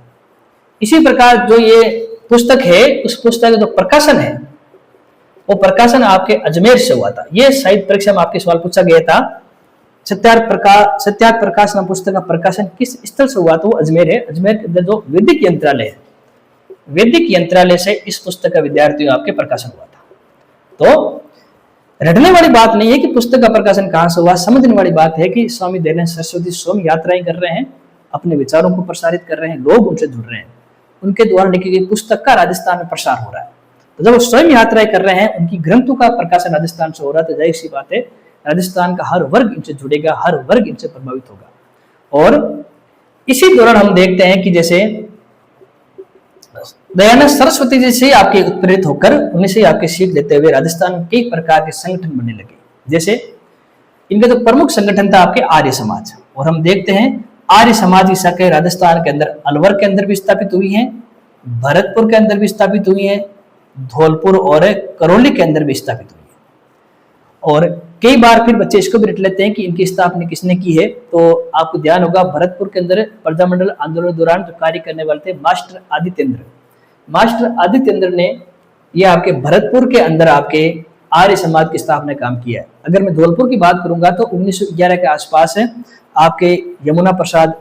इसी प्रकार जो ये पुस्तक है, उस पुस्तक का जो प्रकाशन है वो प्रकाशन आपके अजमेर से हुआ था। ये साहित्य परीक्षा में आपके सवाल पूछा गया था। सत्यार्थ प्रकाश नाम पुस्तक का प्रकाशन किस स्थल से हुआ? तो वो अजमेर है। अजमेर के अंदर जो वैदिक यंत्रालय है, वैदिक यंत्रालय से इस पुस्तक का विद्यार्थियों आपके प्रकाशन हुआ था। तो रटने वाली बात नहीं है कि पुस्तक का प्रकाशन कहां से हुआ, समझने वाली बात है कि स्वामी दयानंद सरस्वती स्वयं यात्राएं कर रहे हैं, अपने विचारों को प्रसारित कर रहे हैं, लोग उनसे जुड़ रहे हैं, उनके द्वारा लिखी गई पुस्तक का राजस्थान में प्रसार हो रहा है। तो जब वो स्वयं यात्राएं कर रहे हैं, उनकी ग्रंथों का प्रकाशन राजस्थान से हो रहा है, तो जाहिर सी बात है राजस्थान का हर वर्ग इनसे जुड़ेगा, हर वर्ग इनसे प्रभावित होगा। और इसी दौरान हम देखते हैं कि जैसे दयानंद सरस्वती जी से आपके उत्प्रेरित होकर, उन्हीं से आपके सीख लेते हुए राजस्थान में कई प्रकार के संगठन बनने लगे। जैसे इनका जो प्रमुख संगठन था आपके आर्य समाज, और हम देखते हैं आर्य समाज की शाखाएं राजस्थान के अंदर अलवर के अंदर भी स्थापित हुई हैं, भरतपुर के अंदर भी स्थापित हुई हैं, धौलपुर और करौली के अंदर भी स्थापित हुई है। और कई बार फिर बच्चे इसको भी रट लेते हैं कि इनकी स्थापना किसने की है। तो आपको ध्यान होगा भरतपुर के अंदर प्रजामंडल आंदोलन के दौरान जो कार्य करने वाले थे मास्टर आदित्येंद्र ने ये आपके भरतपुर के अंदर आपके आर्य समाज की स्थापना काम किया है। अगर मैं धौलपुर की बात करूंगा तो 1911 के आसपास है आपके यमुना प्रसाद,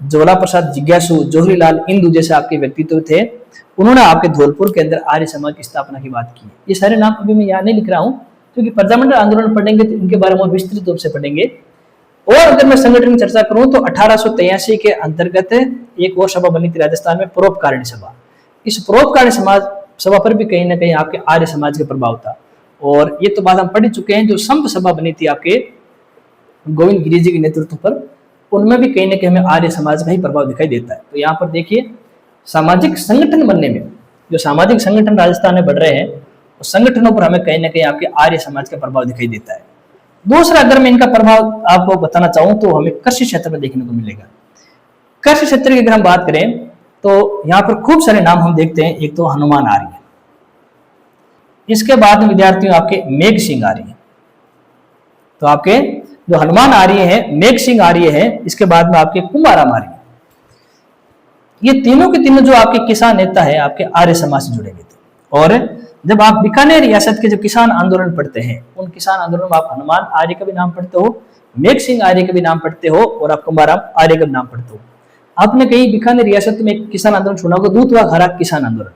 ज्वाला प्रसाद जिज्ञासु, जवाहरीलाल इंदू जैसे आपके व्यक्तित्व थे, उन्होंने आपके धौलपुर के अंदर आर्य समाज की स्थापना की बात की। ये सारे नाम अभी मैं यहाँ नहीं लिख रहा हूँ क्योंकि प्रजामंडल आंदोलन पढ़ेंगे तो इनके बारे में विस्तृत रूप से पढ़ेंगे। और अगर मैं संगठन की चर्चा करूं तो 1883 के अंतर्गत एक और सभा बनी थी राजस्थान में, परोपकारिणी सभा। इस परोपकारिणी समाज सभा पर भी कहीं ना कहीं आपके आर्य समाज का प्रभाव था। और ये तो बात हम पढ़ चुके हैं, जो संत सभा बनी थी आपके गोविंद गिरी जी के नेतृत्व पर, उनमें भी कहीं ना कहीं हमें आर्य समाज का ही प्रभाव दिखाई देता है। तो यहाँ पर देखिए सामाजिक संगठन बनने में, जो सामाजिक संगठन राजस्थान में बढ़ रहे हैं, उस संगठनों पर हमें कहीं ना कहीं आपके आर्य समाज का प्रभाव दिखाई देता है। दूसरा अगर मैं इनका प्रभाव आपको बताना चाहूं तो हमें कृषि क्षेत्र में देखने को मिलेगा। कृषि क्षेत्र की अगर हम बात करें तो यहाँ पर खूब सारे नाम हम देखते हैं। एक तो हनुमान आर्य, इसके बाद में विद्यार्थियों आपके मेघ सिंह आर्य। तो आपके जो हनुमान आर्य है, मेघ सिंह आर्य है, इसके बाद में आपके कुमाराम आर्य। ये तीनों के तीनों जो आपके किसान नेता है आपके आर्य समाज से जुड़े हुए थे। और जब आप बीकानेर रियासत के जो किसान आंदोलन पढ़ते हैं, उन किसान आंदोलन में आप हनुमान आर्य का भी नाम पढ़ते हो, मेघ सिंह आर्य का भी नाम पढ़ते हो, और आप कुमाराम आर्य का भी नाम पढ़ते हो। आपने कहीं बीकानेर रियासत में एक किसान आंदोलन सुना होगा, दूध व खारा किसान आंदोलन।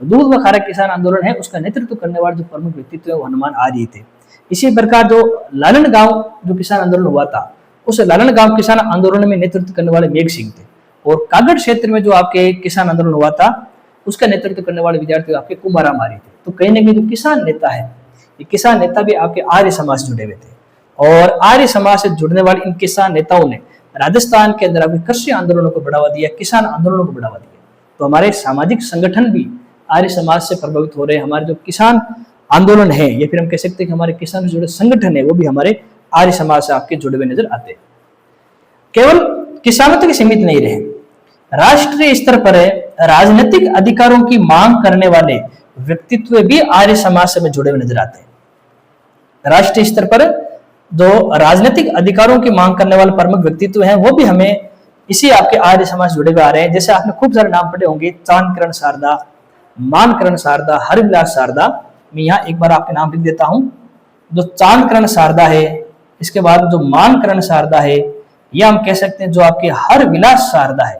दूध व खारा किसान आंदोलन है, उसका नेतृत्व करने वाले जो प्रमुख व्यक्तित्व है वो हनुमान आर्य थे। इसी प्रकार जो लालन गांव जो किसान आंदोलन हुआ था, उस लालन गांव किसान आंदोलन में नेतृत्व करने वाले मेघ सिंह थे। और कागड़ क्षेत्र में जो आपके किसान आंदोलन हुआ था, उसका नेतृत्व करने वाले विद्यार्थी आपके कुमाराम आर्य थे। तो कहीं ना कहीं जो किसान नेता है, ये किसान नेता भी आपके आर्य समाज से जुड़े हुए थे। और आर्य समाज से जुड़ने वाले इन किसान नेताओं ने राजस्थान के अंदर आपके कृषि आंदोलनों को बढ़ावा दिया, किसान आंदोलनों को बढ़ावा दिया। तो हमारे सामाजिक संगठन भी आर्य समाज से प्रभावित हो रहे हैं। हमारे जो किसान आंदोलन है, या फिर हम कह सकते हैं कि हमारे किसान से जुड़े संगठन है, वो भी हमारे आर्य समाज से आपके जुड़े हुए नजर आते हैं। केवल किसानों तक सीमित नहीं रहे, राष्ट्रीय स्तर पर राजनीतिक अधिकारों की मांग करने वाले व्यक्तित्व भी आर्य समाज से जुड़े हुए नजर आते हैं। राष्ट्रीय स्तर पर जो राजनीतिक अधिकारों की मांग करने वाले प्रमुख व्यक्तित्व हैं, वो भी हमें इसी आपके आर्य समाज जुड़े हुए आ रहे हैं। जैसे आपने खूब सारे नाम पढ़े होंगे, चांदकरण शारदा, मानकरण शारदा, हरविलास शारदा। मैं यहाँ एक बार आपके नाम लिख देता हूँ। जो चांदकरण शारदा है, इसके बाद जो मानकरण शारदा है, या हम कह सकते हैं जो आपके हरविलास शारदा है,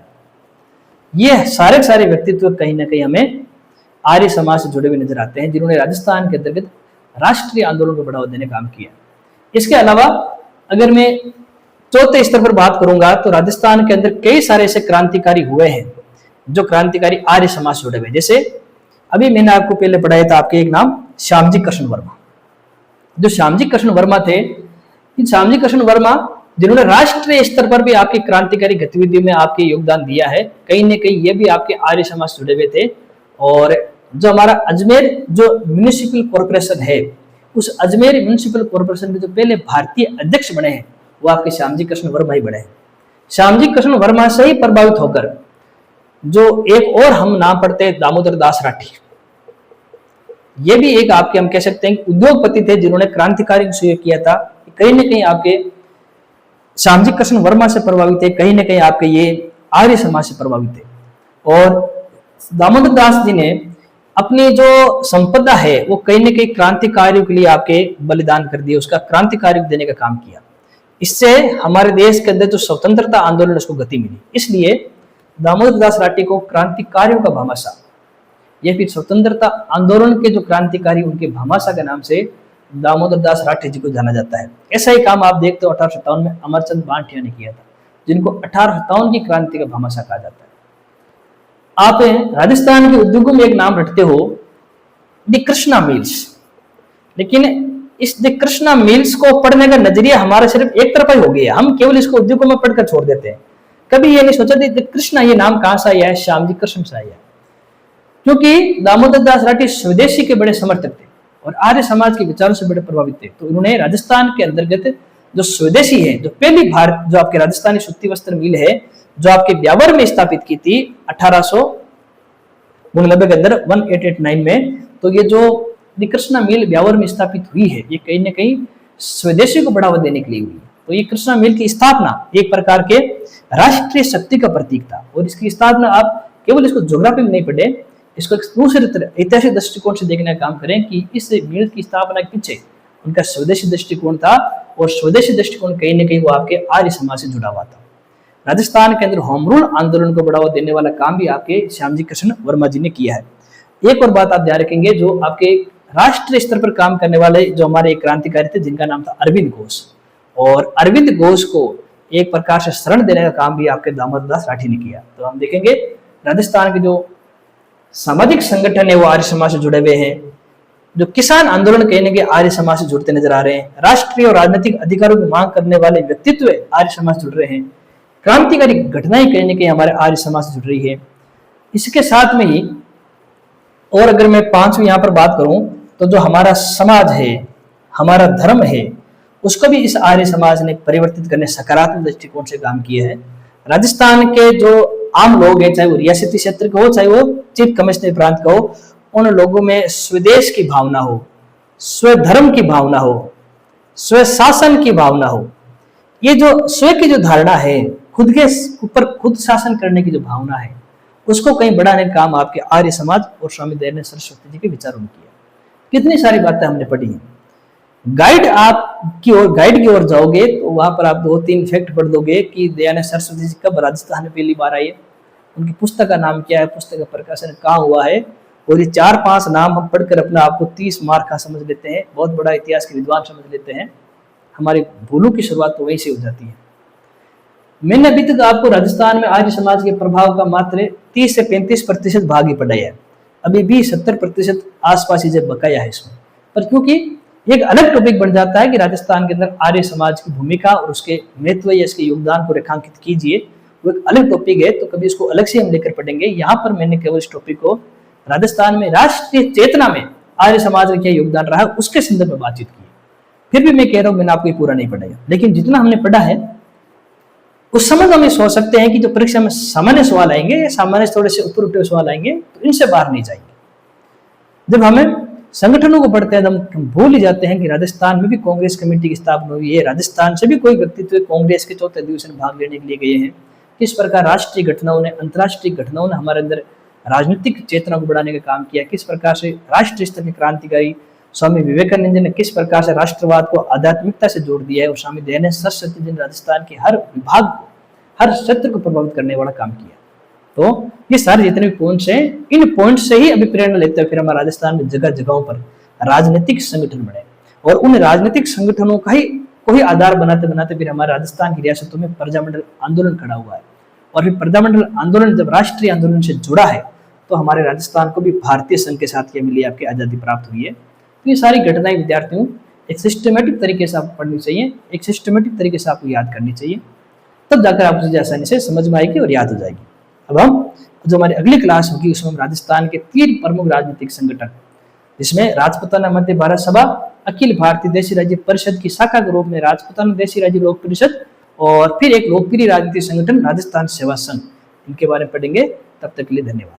ये सारे व्यक्तित्व कहीं ना कहीं हमें आर्य समाज से जुड़े हुए नजर आते हैं, जिन्होंने राजस्थान के अंतर्गत राष्ट्रीय आंदोलन को बढ़ावा देने का काम किया। इसके अलावा अगर मैं चौथे स्तर पर बात करूंगा तो राजस्थान के अंदर कई सारे ऐसे क्रांतिकारी हुए हैं जो क्रांतिकारी आर्य समाज से जुड़े हुए। जैसे अभी मैंने आपको पहले पढ़ाया था आपके एक नाम श्यामजी कृष्ण वर्मा। जो श्यामजी कृष्ण वर्मा थे, इन श्यामजी कृष्ण वर्मा जिन्होंने राष्ट्रीय स्तर पर भी आपकी क्रांतिकारी गतिविधियों में आपके योगदान दिया है, कहीं न कहीं ये भी आपके आर्य समाज से जुड़े हुए थे। और जो हमारा अजमेर जो म्यूनिसिपल कॉर्पोरेशन है, उस अजमेर म्यूनिसिपल कॉर्पोरेशन के जो पहले भारतीय अध्यक्ष बने हैं वो आपके श्यामजी कृष्ण वर्मा ही बने हैं। श्यामजी कृष्ण वर्मा से ही प्रभावित होकर जो एक और हम नाम पढ़ते हैं दामोदर दास राठी, ये भी एक आपके हम कह सकते हैं उद्योगपति थे जिन्होंने क्रांतिकारी शुरू किया था। कहीं ना कहीं आपके श्यामजी कृष्ण वर्मा से प्रभावित है, कहीं ना कहीं आपके ये आर्य समाज से प्रभावित है। और दामोदर दास जी ने अपनी जो संपदा है वो कहीं ना कहीं क्रांतिकारियों के लिए आपके बलिदान कर दिया, उसका क्रांतिकारी देने का काम किया। इससे हमारे देश के अंदर जो स्वतंत्रता आंदोलन उसको गति मिली। इसलिए दामोदर दास राठी को क्रांतिकारियों का भामाशाह या फिर स्वतंत्रता आंदोलन के जो क्रांतिकारी उनके भामाशाह के नाम से दामोदर दास राठी जी को जाना जाता है। ऐसा ही काम आप देखते हो 1857 में अमरचंद बांठिया ने किया था, जिनको 1857 की क्रांति का भामाशाह कहा जाता है। आप राजस्थान के उद्योगों में एक नाम रटते हो द कृष्णा मिल्स, लेकिन इस द कृष्णा मिल्स को पढ़ने का नजरिया हमारा सिर्फ एक तरफा ही हो गया। हम केवल इसको उद्योगों में पढ़कर छोड़ देते हैं, कभी ये नहीं सोचा द कृष्णा ये नाम कहां से आया है, श्यामजी कृष्ण से आया। क्योंकि दामोदर दास राठी स्वदेशी के बड़े समर्थक थे और आर्य समाज के विचारों से बड़े प्रभावित थे, तो उन्होंने राजस्थान के अंतर्गत जो स्वदेशी है, जो पहली भारत जो आपके राजस्थानी सूती वस्त्र मिल है जो आपके ब्यावर में स्थापित की थी 1889 के अंदर 1889 में, तो ये जो कृष्णा मिल ब्यावर में स्थापित हुई है ये कहीं ना कहीं स्वदेशी को बढ़ावा देने के लिए हुई। तो ये कृष्णा मिल की स्थापना एक प्रकार के राष्ट्रीय शक्ति का प्रतीक था। और इसकी स्थापना आप केवल इसको ज्योग्राफी में नहीं पढ़े, इसको एक दूसरे तरह ऐतिहासिक दृष्टिकोण से देखने का काम करें कि इस मिल की स्थापना के पीछे उनका स्वदेशी दृष्टिकोण था, और स्वदेशी दृष्टिकोण कहीं ना कहीं वो आपके आर्य समाज से जुड़ा हुआ था। राजस्थान के अंदर होम रूल आंदोलन को बढ़ावा देने वाला काम भी आपके श्यामजी कृष्ण वर्मा जी ने किया है। एक और बात आप ध्यान रखेंगे, जो आपके राष्ट्रीय स्तर पर काम करने वाले जो हमारे क्रांतिकारी थे जिनका नाम था अरविंद घोष, और अरविंद घोष को एक प्रकार से शरण देने का काम भी आपके दामोदर दास राठी ने किया। तो हम देखेंगे राजस्थान के जो सामाजिक संगठन है वो आर्य समाज से जुड़े हुए हैं, जो किसान आंदोलन कहने के आर्य समाज से जुड़ते नजर आ रहे हैं, राष्ट्रीय और राजनीतिक अधिकारों की मांग करने वाले व्यक्तित्व आर्य समाज से जुड़ रहे हैं, क्रांतिकारी घटनाएं कहने के हमारे आर्य समाज से जुड़ रही है। इसके साथ में ही और अगर मैं पांचवी यहाँ पर बात करूं तो जो हमारा समाज है, हमारा धर्म है, उसको भी इस आर्य समाज ने परिवर्तित करने सकारात्मक दृष्टिकोण से काम किया है। राजस्थान के जो आम लोग हैं, चाहे वो रियासती क्षेत्र का हो, चाहे वो चीफ कमिश्नर प्रांत का हो, उन लोगों में स्वदेश की भावना हो, स्वधर्म की भावना हो, स्व शासन की भावना हो। ये जो स्व की जो धारणा है, खुद के ऊपर खुद शासन करने की जो भावना है, उसको कहीं बढ़ाने का काम आपके आर्य समाज और स्वामी दयानंद सरस्वती जी के विचारों ने किया। कितनी सारी बातें हमने पढ़ी हैं। गाइड की ओर जाओगे तो वहां पर आप 2-3 फैक्ट पढ़ दोगे कि दयानंद सरस्वती जी कब राजस्थान में पहली बार आए, उनकी पुस्तक का नाम क्या है, पुस्तक का प्रकाशन कहाँ हुआ है, और ये 4-5 नाम हम पढ़कर अपना आपको 30 मार्क का समझ लेते हैं, बहुत बड़ा इतिहास के विद्वान समझ लेते हैं। हमारी भूलों की शुरुआत तो वहीं से हो जाती है। मैंने अभी तक आपको राजस्थान में आर्य समाज के प्रभाव का मात्र 30 से 35% भाग ही पढ़ाया है, अभी भी 70% आसपास ही जब बकाया है इसमें। पर क्योंकि एक अलग टॉपिक बन जाता है कि राजस्थान के अंदर आर्य समाज की भूमिका और उसके महत्व या इसके योगदान को रेखांकित कीजिए, वो एक अलग टॉपिक है, तो कभी उसको अलग से हम लेकर पढ़ेंगे। यहाँ पर मैंने केवल इस टॉपिक को राजस्थान में राष्ट्रीय चेतना में आर्य समाज का क्या योगदान रहा उसके संदर्भ में बातचीत की। फिर भी मैं कह रहा हूँ मैंने आपको पूरा नहीं पढ़ाया, लेकिन जितना हमने पढ़ा है उस समय हम ये सोच सकते हैं कि जो परीक्षा में सामान्य सवाल आएंगे या सामान्य थोड़े से ऊपर उठे सवाल आएंगे तो इनसे बाहर नहीं जाएंगे। जब हमें संगठनों को पढ़ते हैं तो हम भूल ही जाते हैं कि राजस्थान में भी कांग्रेस कमेटी की स्थापना हुई है, राजस्थान से भी कोई व्यक्तित्व कांग्रेस के 4थे अधिवेशन में भाग लेने के लिए गए हैं। किस प्रकार राष्ट्रीय घटनाओं ने, अंतर्राष्ट्रीय घटनाओं ने हमारे अंदर राजनीतिक चेतना को बढ़ाने का काम किया, किस प्रकार से राष्ट्रीय स्तर के क्रांतिकारी स्वामी विवेकानंद जी ने किस प्रकार से राष्ट्रवाद को आध्यात्मिकता से जोड़ दिया है, और स्वामी दयानंद सरस्वती जी ने राजस्थान के हर विभाग को, हर क्षेत्र को प्रभावित करने वाला काम किया। तो ये सारे जितने भी पॉइंट्स हैं, इन पॉइंट्स से ही अभी प्रेरणा लेते हुए फिर हमारे राजस्थान में जगह जगहों पर राजनीतिक संगठन बने, और उन राजनीतिक संगठनों का ही कोई आधार बनाते बनाते फिर हमारे राजस्थान की रियासतों में प्रजामंडल आंदोलन खड़ा हुआ है। और फिर प्रजामंडल आंदोलन जब राष्ट्रीय आंदोलन से जुड़ा है तो हमारे राजस्थान को भी भारतीय संघ के साथ क्या मिली, आपकी आजादी प्राप्त हुई है। तो ये सारी घटनाएं विद्यार्थियों एक सिस्टमेटिक तरीके से आपको पढ़नी चाहिए, एक सिस्टमेटिक तरीके से आपको याद करनी चाहिए, तब जाकर आपको चीजें आसानी से समझ में आएगी और याद हो जाएगी। अब हम जो हमारी अगली क्लास होगी उसमें हम राजस्थान के 3 प्रमुख राजनीतिक संगठन, जिसमें राजपूताना मध्य भारत सभा, अखिल भारतीय देशी राज्य परिषद की शाखा के रूप में राजपूताना देशी राज्य लोक परिषद, और फिर एक लोकप्रिय राजनीतिक संगठन राजस्थान सेवा संघ, इनके बारे में पढ़ेंगे। तब तक के लिए धन्यवाद।